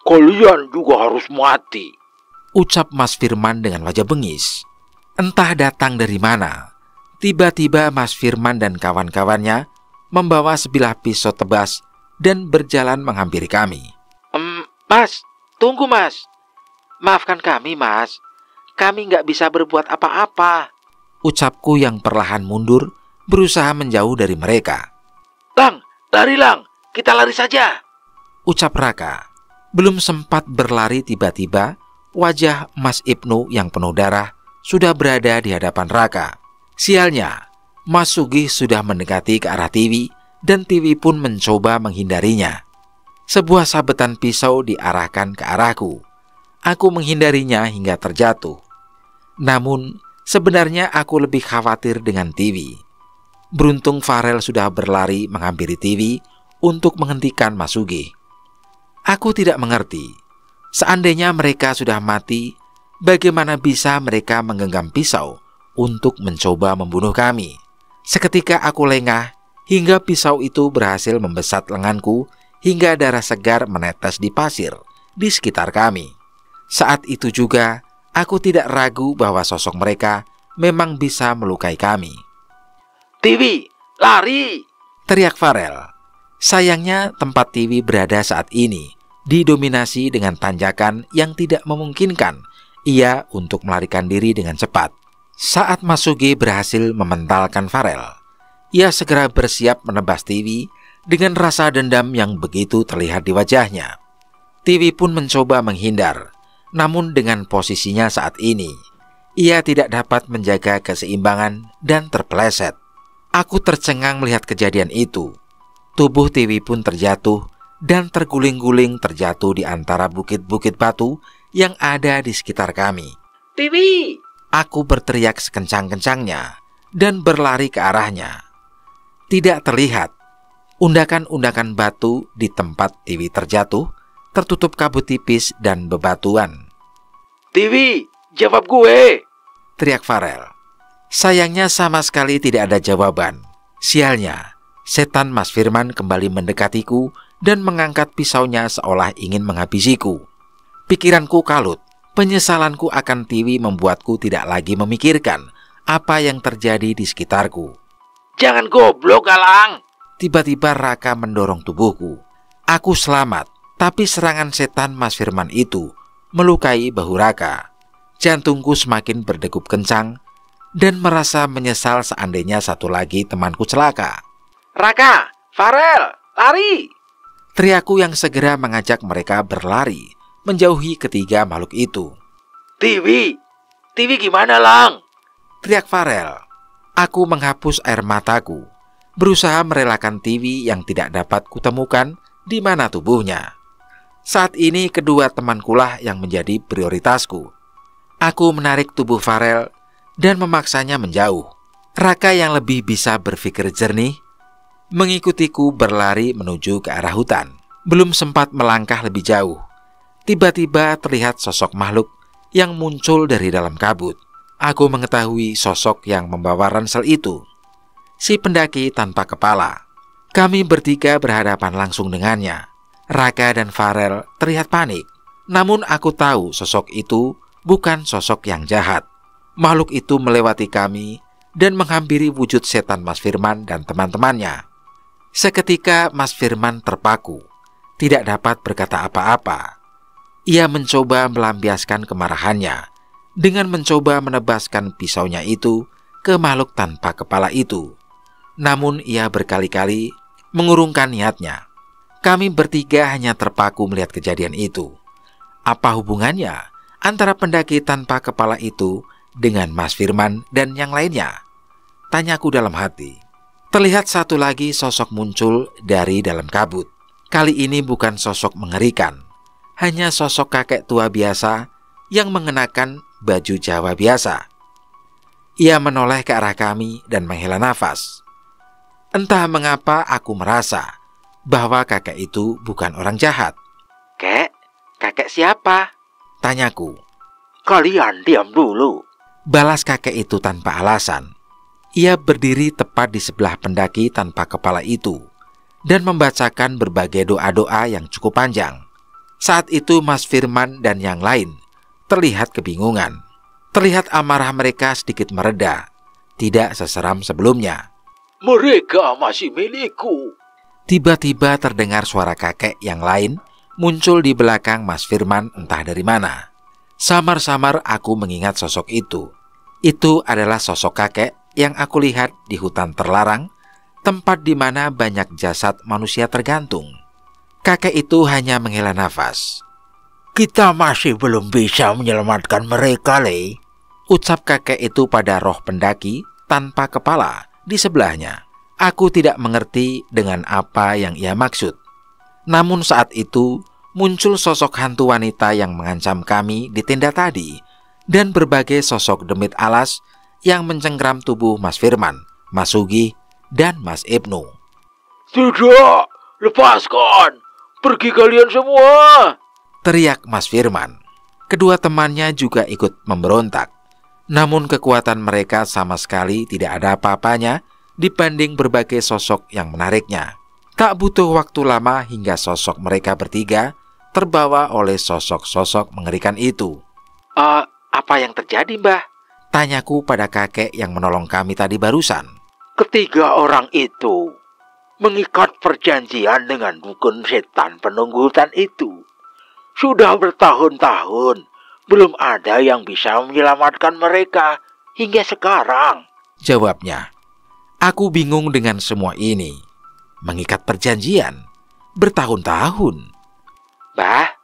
Kalian juga harus mati, ucap Mas Firman dengan wajah bengis. Entah datang dari mana, tiba-tiba Mas Firman dan kawan-kawannya membawa sebilah pisau tebas dan berjalan menghampiri kami. Mas, tunggu Mas. Maafkan kami, Mas. Kami nggak bisa berbuat apa-apa, ucapku yang perlahan mundur, berusaha menjauh dari mereka. Lang, lari Lang, kita lari saja, ucap Raka. Belum sempat berlari tiba-tiba, wajah Mas Ibnu yang penuh darah sudah berada di hadapan Raka. Sialnya, Mas Sugih sudah mendekati ke arah Tiwi dan Tiwi pun mencoba menghindarinya. Sebuah sabetan pisau diarahkan ke arahku. Aku menghindarinya hingga terjatuh. Namun, sebenarnya aku lebih khawatir dengan Tiwi. Beruntung Farel sudah berlari menghampiri Tiwi untuk menghentikan Mas Sugih. Aku tidak mengerti. Seandainya mereka sudah mati, bagaimana bisa mereka menggenggam pisau untuk mencoba membunuh kami? Seketika aku lengah hingga pisau itu berhasil membesat lenganku hingga darah segar menetes di pasir di sekitar kami. Saat itu juga aku tidak ragu bahwa sosok mereka memang bisa melukai kami. Tiwi, lari! Teriak Farel. Sayangnya tempat Tiwi berada saat ini didominasi dengan tanjakan yang tidak memungkinkan ia untuk melarikan diri dengan cepat. Saat Mas Sugih berhasil mementalkan Farel, ia segera bersiap menebas Tiwi dengan rasa dendam yang begitu terlihat di wajahnya. Tiwi pun mencoba menghindar, namun dengan posisinya saat ini, ia tidak dapat menjaga keseimbangan dan terpeleset. Aku tercengang melihat kejadian itu. Tubuh Tiwi pun terjatuh dan terguling-guling terjatuh di antara bukit-bukit batu yang ada di sekitar kami. Tiwi! Aku berteriak sekencang-kencangnya dan berlari ke arahnya. Tidak terlihat. Undakan-undakan batu di tempat Tiwi terjatuh tertutup kabut tipis dan bebatuan. Tiwi, jawab gue! Teriak Farel. Sayangnya sama sekali tidak ada jawaban. Sialnya, setan Mas Firman kembali mendekatiku dan mengangkat pisaunya seolah ingin menghabisiku. Pikiranku kalut. Penyesalanku akan Tiwi membuatku tidak lagi memikirkan apa yang terjadi di sekitarku. Jangan goblok, Galang! Tiba-tiba Raka mendorong tubuhku. Aku selamat, tapi serangan setan Mas Firman itu melukai bahu Raka. Jantungku semakin berdegup kencang dan merasa menyesal seandainya satu lagi temanku celaka. Raka, Farel, lari! Teriakku yang segera mengajak mereka berlari menjauhi ketiga makhluk itu. Tiwi, Tiwi gimana, Lang? Teriak Farel. Aku menghapus air mataku, berusaha merelakan Tiwi yang tidak dapat kutemukan di mana tubuhnya. Saat ini kedua temankulah yang menjadi prioritasku. Aku menarik tubuh Farel dan memaksanya menjauh. Raka yang lebih bisa berpikir jernih mengikutiku berlari menuju ke arah hutan. Belum sempat melangkah lebih jauh, tiba-tiba terlihat sosok makhluk yang muncul dari dalam kabut. Aku mengetahui sosok yang membawa ransel itu, si pendaki tanpa kepala. Kami bertiga berhadapan langsung dengannya. Raka dan Farel terlihat panik. Namun aku tahu sosok itu bukan sosok yang jahat. Makhluk itu melewati kami dan menghampiri wujud setan Mas Firman dan teman-temannya. Seketika Mas Firman terpaku, tidak dapat berkata apa-apa. Ia mencoba melampiaskan kemarahannya dengan mencoba menebaskan pisaunya itu ke makhluk tanpa kepala itu. Namun ia berkali-kali mengurungkan niatnya. Kami bertiga hanya terpaku melihat kejadian itu. Apa hubungannya antara pendaki tanpa kepala itu dengan Mas Firman dan yang lainnya? Tanyaku dalam hati. Terlihat satu lagi sosok muncul dari dalam kabut. Kali ini bukan sosok mengerikan, hanya sosok kakek tua biasa yang mengenakan baju Jawa biasa. Ia menoleh ke arah kami dan menghela nafas. Entah mengapa aku merasa bahwa kakek itu bukan orang jahat. Kakek siapa? Tanyaku. Kalian diam dulu. Balas kakek itu tanpa alasan. Ia berdiri tepat di sebelah pendaki tanpa kepala itu dan membacakan berbagai doa-doa yang cukup panjang. Saat itu Mas Firman dan yang lain terlihat kebingungan. Terlihat amarah mereka sedikit mereda, tidak seseram sebelumnya. Mereka masih milikku. Tiba-tiba terdengar suara kakek yang lain muncul di belakang Mas Firman entah dari mana. Samar-samar aku mengingat sosok itu. Itu adalah sosok kakek yang aku lihat di hutan terlarang, tempat di mana banyak jasad manusia tergantung. Kakek itu hanya menghela nafas. Kita masih belum bisa menyelamatkan mereka, Le. Ucap kakek itu pada roh pendaki tanpa kepala di sebelahnya. Aku tidak mengerti dengan apa yang ia maksud. Namun saat itu muncul sosok hantu wanita yang mengancam kami di tenda tadi dan berbagai sosok demit alas yang mencengkram tubuh Mas Firman, Mas Sugih, dan Mas Ibnu. Tidak, lepaskan. Pergi kalian semua. Teriak Mas Firman. Kedua temannya juga ikut memberontak. Namun kekuatan mereka sama sekali tidak ada apa-apanya dibanding berbagai sosok yang menariknya. Tak butuh waktu lama hingga sosok mereka bertiga terbawa oleh sosok-sosok mengerikan itu. Apa yang terjadi, Mbah? Tanyaku pada kakek yang menolong kami tadi barusan. Ketiga orang itu mengikat perjanjian dengan dukun setan penunggu hutan itu. Sudah bertahun-tahun belum ada yang bisa menyelamatkan mereka hingga sekarang. Jawabnya. Aku bingung dengan semua ini. Mengikat perjanjian bertahun-tahun. Bah,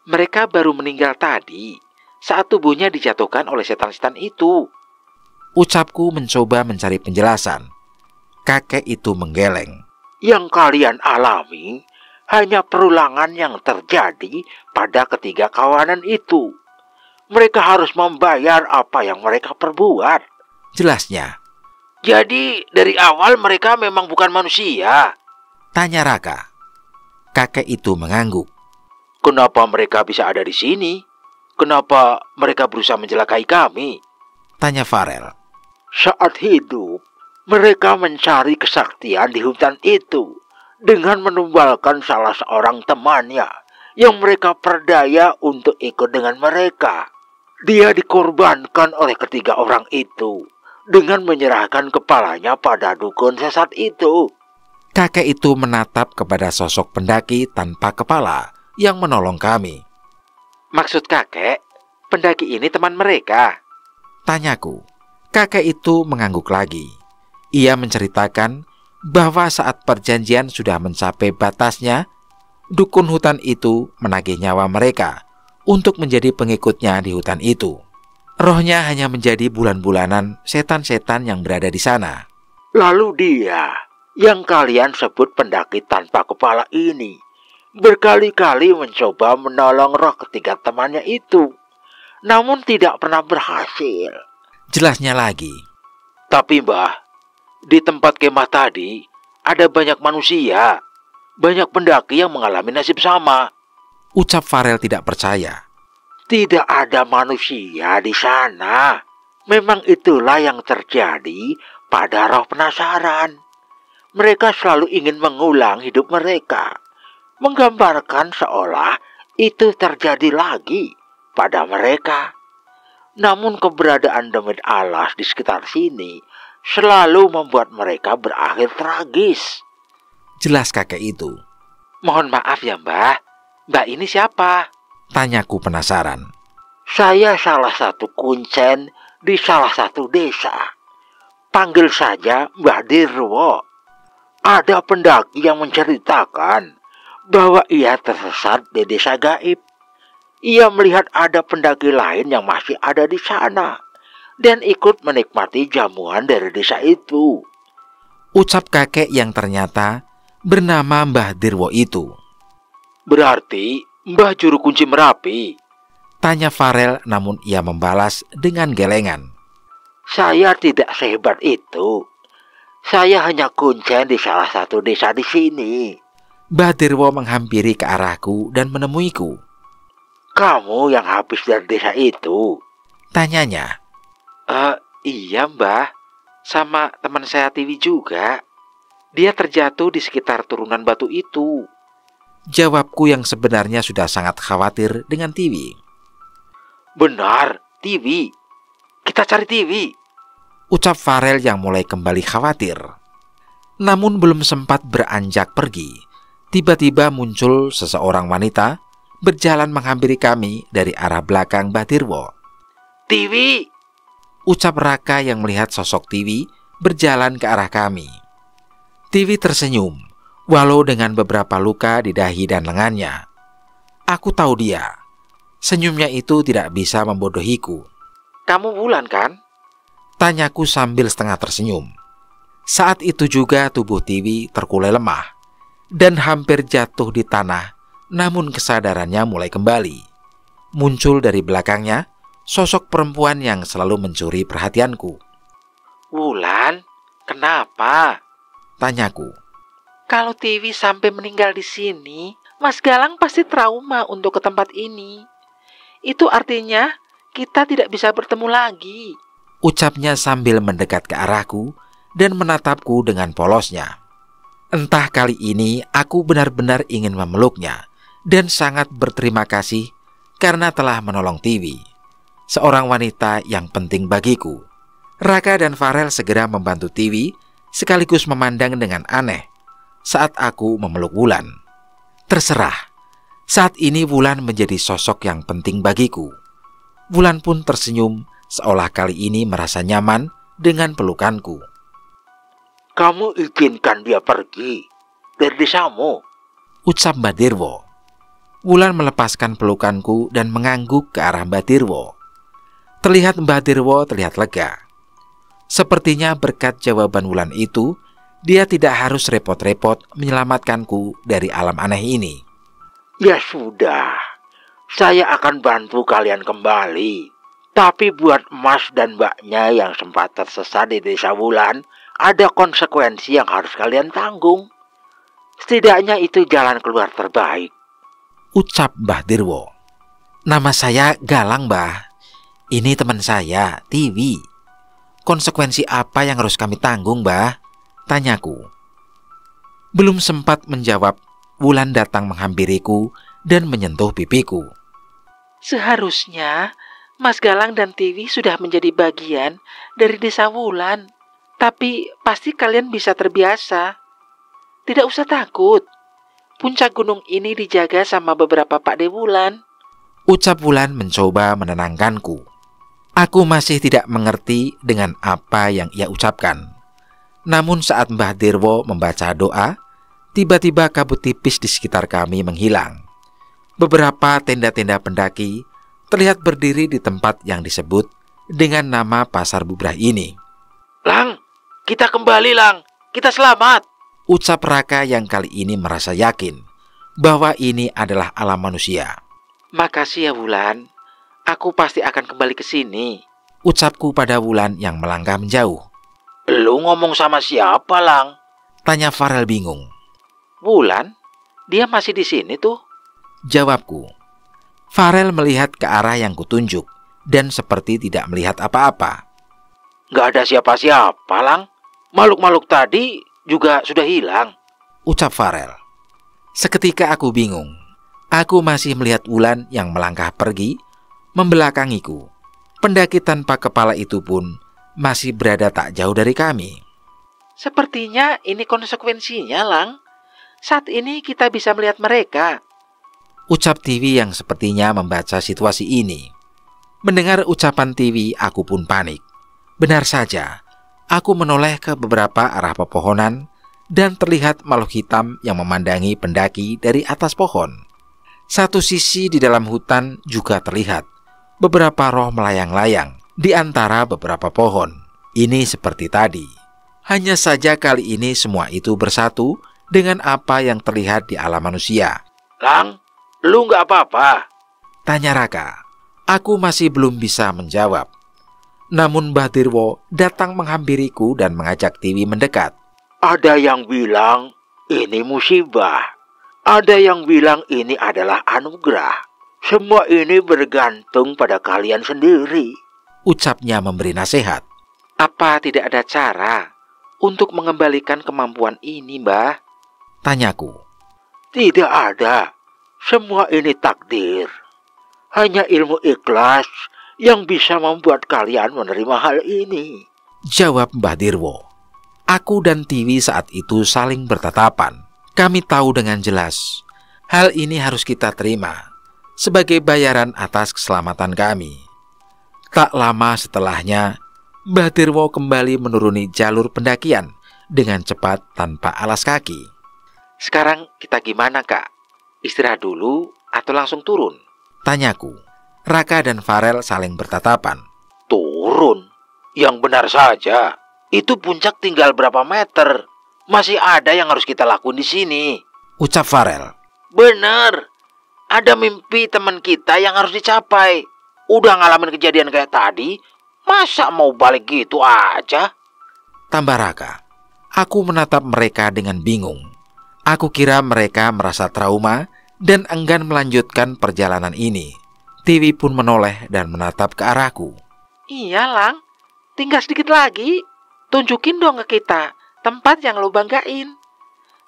mereka baru meninggal tadi saat tubuhnya dijatuhkan oleh setan-setan itu. Ucapku mencoba mencari penjelasan. Kakek itu menggeleng. Yang kalian alami hanya perulangan yang terjadi pada ketiga kawanan itu. Mereka harus membayar apa yang mereka perbuat. Jelasnya. Jadi dari awal mereka memang bukan manusia? Tanya Raka. Kakek itu mengangguk. Kenapa mereka bisa ada di sini? Kenapa mereka berusaha mencelakai kami? Tanya Farel. Saat hidup, mereka mencari kesaktian di hutan itu dengan menumbalkan salah seorang temannya yang mereka perdaya untuk ikut dengan mereka. Dia dikorbankan oleh ketiga orang itu dengan menyerahkan kepalanya pada dukun sesat itu. Kakek itu menatap kepada sosok pendaki tanpa kepala yang menolong kami. Maksud kakek, pendaki ini teman mereka? Tanyaku. Kakek itu mengangguk lagi. Ia menceritakan bahwa saat perjanjian sudah mencapai batasnya, dukun hutan itu menagih nyawa mereka untuk menjadi pengikutnya di hutan itu. Rohnya hanya menjadi bulan-bulanan setan-setan yang berada di sana. Lalu dia, yang kalian sebut pendaki tanpa kepala ini, berkali-kali mencoba menolong roh ketiga temannya itu, namun tidak pernah berhasil. Jelasnya lagi. Tapi Mbah, di tempat kemah tadi ada banyak manusia, banyak pendaki yang mengalami nasib sama. Ucap Farel tidak percaya. Tidak ada manusia di sana. Memang itulah yang terjadi pada roh penasaran. Mereka selalu ingin mengulang hidup mereka, menggambarkan seolah itu terjadi lagi pada mereka. Namun keberadaan demit alas di sekitar sini selalu membuat mereka berakhir tragis. Jelas kakek itu. Mohon maaf ya Mbah, Mbak ini siapa? Tanyaku penasaran. Saya salah satu kuncen di salah satu desa. Panggil saja Mbah Dirwo. Ada pendaki yang menceritakan bahwa ia tersesat di desa gaib. Ia melihat ada pendaki lain yang masih ada di sana dan ikut menikmati jamuan dari desa itu. Ucap kakek yang ternyata bernama Mbah Dirwo itu. Berarti Mbah Juru Kunci Merapi? Tanya Farel, namun ia membalas dengan gelengan. Saya tidak sehebat itu. Saya hanya kuncen di salah satu desa di sini. Mbah Dirwo menghampiri ke arahku dan menemuiku. Kamu yang habis dari desa itu? Tanyanya. Iya Mbah. Sama teman saya Tiwi juga. Dia terjatuh di sekitar turunan batu itu. Jawabku yang sebenarnya sudah sangat khawatir dengan Tiwi. Benar, Tiwi. Kita cari Tiwi. Ucap Farel yang mulai kembali khawatir. Namun belum sempat beranjak pergi, tiba-tiba muncul seseorang wanita berjalan menghampiri kami dari arah belakang Mbah Dirwo. Tiwi! Ucap Raka yang melihat sosok Tiwi berjalan ke arah kami. Tiwi tersenyum, walau dengan beberapa luka di dahi dan lengannya. Aku tahu dia. Senyumnya itu tidak bisa membodohiku. Kamu Wulan kan? Tanyaku sambil setengah tersenyum. Saat itu juga tubuh Tiwi terkulai lemah dan hampir jatuh di tanah, namun kesadarannya mulai kembali. Muncul dari belakangnya sosok perempuan yang selalu mencuri perhatianku. Wulan, kenapa? Tanyaku. Kalau Tiwi sampai meninggal di sini, Mas Galang pasti trauma untuk ke tempat ini. Itu artinya kita tidak bisa bertemu lagi. Ucapnya sambil mendekat ke arahku dan menatapku dengan polosnya. Entah kali ini aku benar-benar ingin memeluknya dan sangat berterima kasih karena telah menolong Tiwi, seorang wanita yang penting bagiku. Raka dan Farel segera membantu Tiwi sekaligus memandang dengan aneh saat aku memeluk Wulan. Terserah, saat ini Wulan menjadi sosok yang penting bagiku. Wulan pun tersenyum seolah kali ini merasa nyaman dengan pelukanku. Kamu izinkan dia pergi dari desamu? Ucap Mbah Dirwo. Wulan melepaskan pelukanku dan mengangguk ke arah Mbah Dirwo. Terlihat Mbah Dirwo terlihat lega. Sepertinya berkat jawaban Wulan itu, dia tidak harus repot-repot menyelamatkanku dari alam aneh ini. Ya sudah, saya akan bantu kalian kembali. Tapi buat Mas dan Mbaknya yang sempat tersesat di desa Wulan, ada konsekuensi yang harus kalian tanggung. Setidaknya itu jalan keluar terbaik. Ucap Mbah Dirwo. Nama saya Galang, Mbah. Ini teman saya, Tiwi. Konsekuensi apa yang harus kami tanggung, Mbah? Tanyaku. Belum sempat menjawab, Wulan datang menghampiriku dan menyentuh pipiku. Seharusnya Mas Galang dan Tiwi sudah menjadi bagian dari desa Wulan. Tapi pasti kalian bisa terbiasa. Tidak usah takut. Puncak gunung ini dijaga sama beberapa Pakde Wulan. Ucap Wulan mencoba menenangkanku. Aku masih tidak mengerti dengan apa yang ia ucapkan. Namun saat Mbah Dirwo membaca doa, tiba-tiba kabut tipis di sekitar kami menghilang. Beberapa tenda-tenda pendaki terlihat berdiri di tempat yang disebut dengan nama Pasar Bubrah ini. Lang, kita kembali Lang, kita selamat. Ucap Raka yang kali ini merasa yakin bahwa ini adalah alam manusia. Makasih ya Wulan, aku pasti akan kembali ke sini. Ucapku pada Wulan yang melangkah menjauh. Lu ngomong sama siapa Lang? Tanya Farel bingung. Wulan, dia masih di sini tuh. Jawabku. Farel melihat ke arah yang kutunjuk dan seperti tidak melihat apa-apa. Nggak ada siapa-siapa, Lang. Makhluk-makhluk tadi juga sudah hilang, ucap Farel. Seketika aku bingung. Aku masih melihat Wulan yang melangkah pergi, membelakangiku. Pendaki tanpa kepala itu pun masih berada tak jauh dari kami. Sepertinya ini konsekuensinya, Lang. Saat ini kita bisa melihat mereka, ucap Tiwi yang sepertinya membaca situasi ini. Mendengar ucapan Tiwi, aku pun panik. Benar saja, aku menoleh ke beberapa arah pepohonan dan terlihat makhluk hitam yang memandangi pendaki dari atas pohon. Satu sisi di dalam hutan juga terlihat beberapa roh melayang-layang di antara beberapa pohon. Ini seperti tadi. Hanya saja kali ini semua itu bersatu dengan apa yang terlihat di alam manusia. Lang, lu nggak apa-apa? Tanya Raka. Aku masih belum bisa menjawab. Namun Mbah Dirwo datang menghampiriku dan mengajak Tiwi mendekat. Ada yang bilang ini musibah. Ada yang bilang ini adalah anugerah. Semua ini bergantung pada kalian sendiri, ucapnya memberi nasihat. Apa tidak ada cara untuk mengembalikan kemampuan ini, Mbah? Tanyaku. Tidak ada. Semua ini takdir. Hanya ilmu ikhlas yang bisa membuat kalian menerima hal ini, jawab Mbah Dirwo. Aku dan Tiwi saat itu saling bertatapan. Kami tahu dengan jelas, hal ini harus kita terima sebagai bayaran atas keselamatan kami. Tak lama setelahnya, Mbah Dirwo kembali menuruni jalur pendakian dengan cepat tanpa alas kaki. Sekarang kita gimana, Kak? Istirahat dulu atau langsung turun? Tanyaku. Raka dan Farel saling bertatapan. Turun? Yang benar saja. Itu puncak tinggal berapa meter? Masih ada yang harus kita lakuin di sini, ucap Farel. Benar. Ada mimpi teman kita yang harus dicapai. Udah ngalamin kejadian kayak tadi, masa mau balik gitu aja? Tambah Raka. Aku menatap mereka dengan bingung. Aku kira mereka merasa trauma dan enggan melanjutkan perjalanan ini. Tiwi pun menoleh dan menatap ke arahku. Iya, Lang. Tinggal sedikit lagi. Tunjukin dong ke kita tempat yang lo banggain.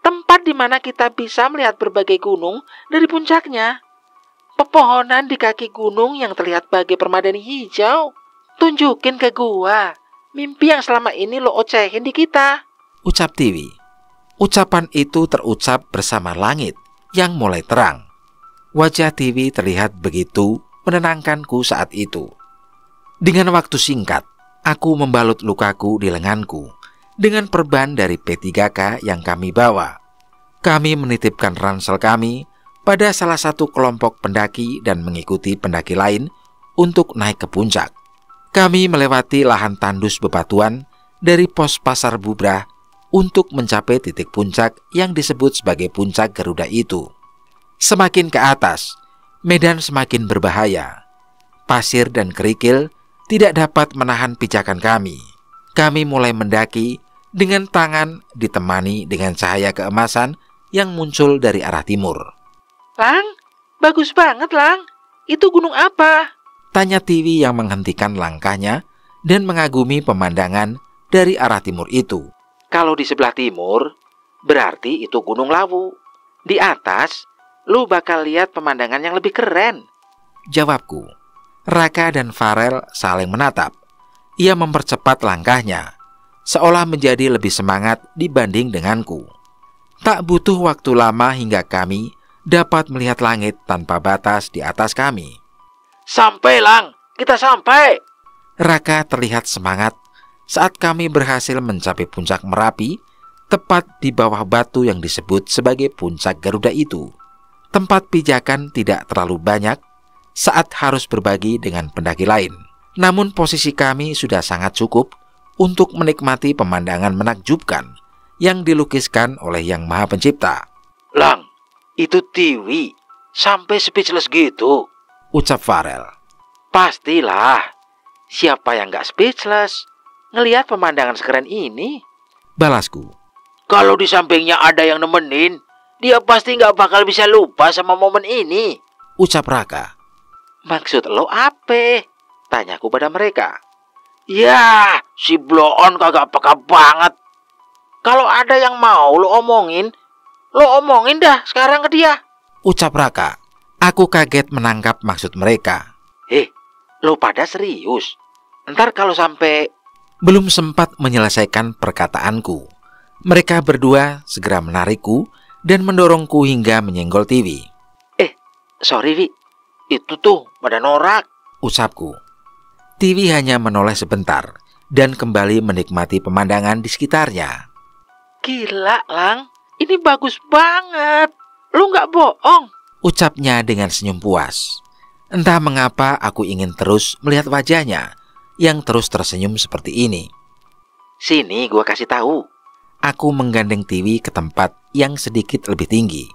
Tempat di mana kita bisa melihat berbagai gunung dari puncaknya. Pepohonan di kaki gunung yang terlihat bagai permadani hijau. Tunjukin ke gua mimpi yang selama ini lo ocehin di kita, ucap Tiwi. Ucapan itu terucap bersama langit yang mulai terang. Wajah Tiwi terlihat begitu menenangkanku saat itu. Dengan waktu singkat, aku membalut lukaku di lenganku dengan perban dari P3K yang kami bawa. Kami menitipkan ransel kami pada salah satu kelompok pendaki dan mengikuti pendaki lain untuk naik ke puncak. Kami melewati lahan tandus bebatuan dari pos Pasar Bubrah untuk mencapai titik puncak yang disebut sebagai puncak Garuda itu. Semakin ke atas, medan semakin berbahaya. Pasir dan kerikil tidak dapat menahan pijakan kami. Kami mulai mendaki dengan tangan ditemani dengan cahaya keemasan yang muncul dari arah timur. Lang, bagus banget, Lang. Itu gunung apa? Tanya Tiwi yang menghentikan langkahnya dan mengagumi pemandangan dari arah timur itu. Kalau di sebelah timur, berarti itu Gunung Lawu. Di atas, lu bakal lihat pemandangan yang lebih keren, jawabku. Raka dan Farel saling menatap. Ia mempercepat langkahnya, seolah menjadi lebih semangat dibanding denganku. Tak butuh waktu lama hingga kami dapat melihat langit tanpa batas di atas kami. Sampai, Lang, kita sampai. Raka terlihat semangat saat kami berhasil mencapai puncak Merapi, tepat di bawah batu yang disebut sebagai puncak Garuda itu. Tempat pijakan tidak terlalu banyak saat harus berbagi dengan pendaki lain. Namun posisi kami sudah sangat cukup untuk menikmati pemandangan menakjubkan yang dilukiskan oleh Yang Maha Pencipta. Lang, itu Tiwi sampai speechless gitu, ucap Farel. Pastilah, siapa yang gak speechless ngelihat pemandangan sekeren ini, balasku. Kalau di sampingnya ada yang nemenin, dia pasti gak bakal bisa lupa sama momen ini, ucap Raka. Maksud lo apa? Tanyaku pada mereka. Ya, si bloon kagak peka banget. Kalau ada yang mau lo omongin dah sekarang ke dia. Ucap Raka. Aku kaget menangkap maksud mereka. Lo pada serius? Ntar kalau sampai... Belum sempat menyelesaikan perkataanku, mereka berdua segera menarikku dan mendorongku hingga menyenggol TV. Sorry, Wi. Itu tuh pada norak, ucapku. TV hanya menoleh sebentar dan kembali menikmati pemandangan di sekitarnya. Gila, Lang. Ini bagus banget. Lu nggak bohong, ucapnya dengan senyum puas. Entah mengapa aku ingin terus melihat wajahnya yang terus tersenyum seperti ini. Sini gua kasih tahu. Aku menggandeng TV ke tempat yang sedikit lebih tinggi.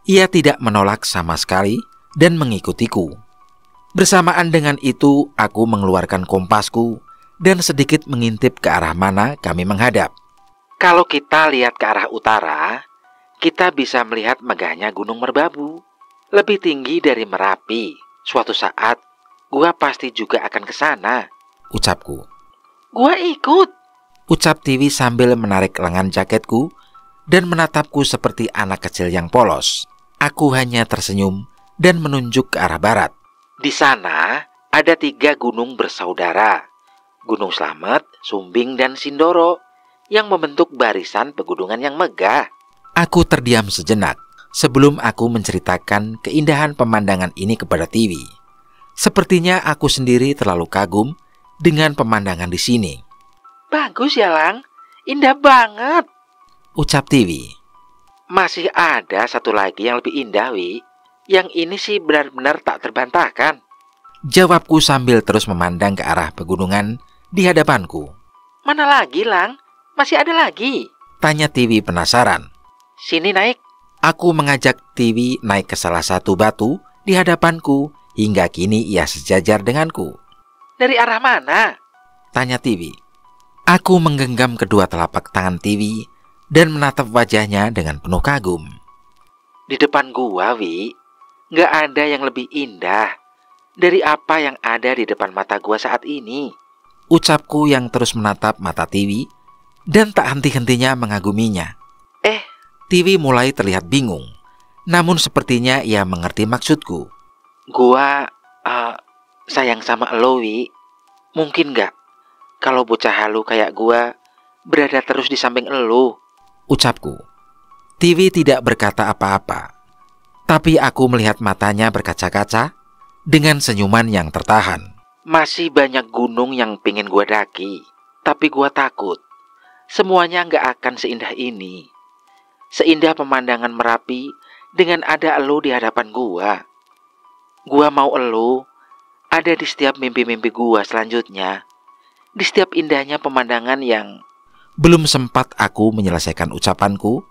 Ia tidak menolak sama sekali dan mengikutiku. Bersamaan dengan itu, aku mengeluarkan kompasku dan sedikit mengintip ke arah mana kami menghadap. Kalau kita lihat ke arah utara, kita bisa melihat megahnya Gunung Merbabu. Lebih tinggi dari Merapi. Suatu saat, gua pasti juga akan ke sana, ucapku. Gua ikut, ucap TV sambil menarik lengan jaketku dan menatapku seperti anak kecil yang polos. Aku hanya tersenyum dan menunjuk ke arah barat. Di sana ada 3 gunung bersaudara. Gunung Slamet, Sumbing, dan Sindoro yang membentuk barisan pegunungan yang megah. Aku terdiam sejenak sebelum aku menceritakan keindahan pemandangan ini kepada TV. Sepertinya aku sendiri terlalu kagum dengan pemandangan di sini. Bagus ya, Lang. Indah banget, ucap TV. Masih ada satu lagi yang lebih indah, Wi. Yang ini sih benar-benar tak terbantahkan, jawabku sambil terus memandang ke arah pegunungan di hadapanku. Mana lagi, Lang? Masih ada lagi? Tanya TV penasaran. Sini naik. Aku mengajak TV naik ke salah satu batu di hadapanku hingga kini ia sejajar denganku. Dari arah mana? Tanya TV. Aku menggenggam kedua telapak tangan TV dan menatap wajahnya dengan penuh kagum. Di depan gua, Wi, nggak ada yang lebih indah dari apa yang ada di depan mata gua saat ini, ucapku yang terus menatap mata TV dan tak henti-hentinya mengaguminya. TV mulai terlihat bingung, namun sepertinya ia mengerti maksudku. Gua sayang sama elo, Wi. Mungkin nggak kalau bocah halu kayak gua berada terus di samping elo, ucapku. TV tidak berkata apa-apa, tapi aku melihat matanya berkaca-kaca dengan senyuman yang tertahan. Masih banyak gunung yang pengen gua daki, tapi gua takut semuanya nggak akan seindah ini. Seindah pemandangan Merapi dengan ada elo di hadapan gua. Gua mau elo ada di setiap mimpi-mimpi gua selanjutnya. Di setiap indahnya pemandangan yang... Belum sempat aku menyelesaikan ucapanku,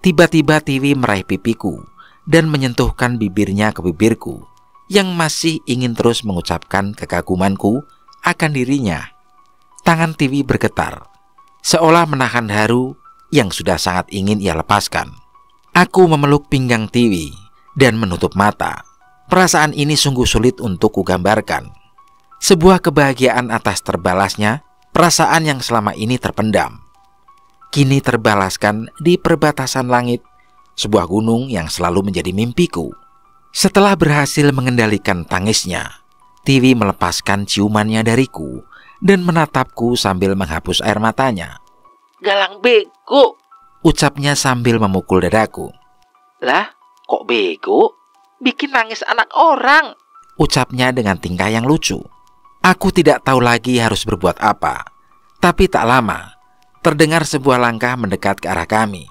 tiba-tiba TV meraih pipiku dan menyentuhkan bibirnya ke bibirku yang masih ingin terus mengucapkan kekagumanku akan dirinya. Tangan TV bergetar, seolah menahan haru yang sudah sangat ingin ia lepaskan. Aku memeluk pinggang TV dan menutup mata. Perasaan ini sungguh sulit untuk kugambarkan. Sebuah kebahagiaan atas terbalasnya perasaan yang selama ini terpendam. Kini terbalaskan di perbatasan langit, sebuah gunung yang selalu menjadi mimpiku. Setelah berhasil mengendalikan tangisnya, TV melepaskan ciumannya dariku dan menatapku sambil menghapus air matanya. Galang bego, ucapnya sambil memukul dadaku. Lah, kok bego? Bikin nangis anak orang, ucapnya dengan tingkah yang lucu. Aku tidak tahu lagi harus berbuat apa. Tapi tak lama, terdengar sebuah langkah mendekat ke arah kami.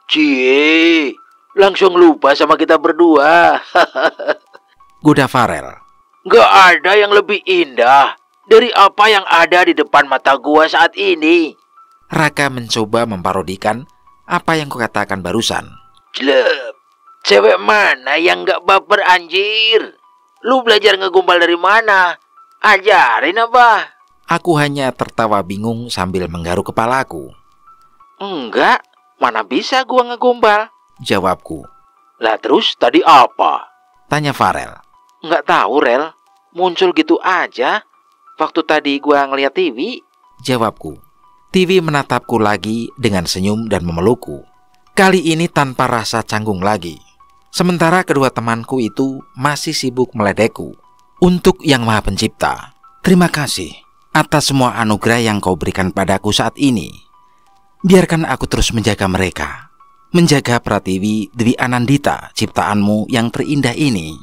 Cie, langsung lupa sama kita berdua. Guda Farel. Gak ada yang lebih indah dari apa yang ada di depan mata gua saat ini. Raka mencoba memparodikan apa yang kukatakan barusan. Jelep, cewek mana yang gak baper anjir? Lu belajar ngegombal dari mana? Ajarin apa? Aku hanya tertawa bingung sambil menggaruk kepalaku. Enggak, mana bisa gua ngegombal? Jawabku. Lah terus tadi apa? Tanya Farel. Enggak tahu, Rel. muncul gitu aja waktu tadi gua ngeliat TV. Jawabku. TV menatapku lagi dengan senyum dan memelukku. Kali ini tanpa rasa canggung lagi. Sementara kedua temanku itu masih sibuk meledekku. Untuk Yang Maha Pencipta, terima kasih atas semua anugerah yang kau berikan padaku saat ini. Biarkan aku terus menjaga mereka. Menjaga Pratiwi Dwi Anandita, ciptaanmu yang terindah ini.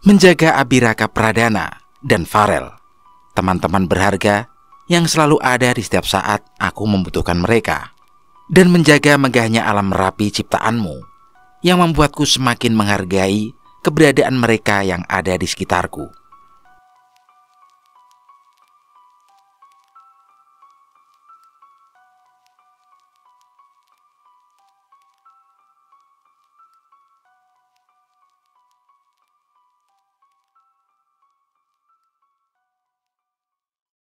Menjaga Abiraka Pradana dan Farel, teman-teman berharga yang selalu ada di setiap saat aku membutuhkan mereka. Dan menjaga megahnya alam Merapi ciptaanmu, yang membuatku semakin menghargai keberadaan mereka yang ada di sekitarku.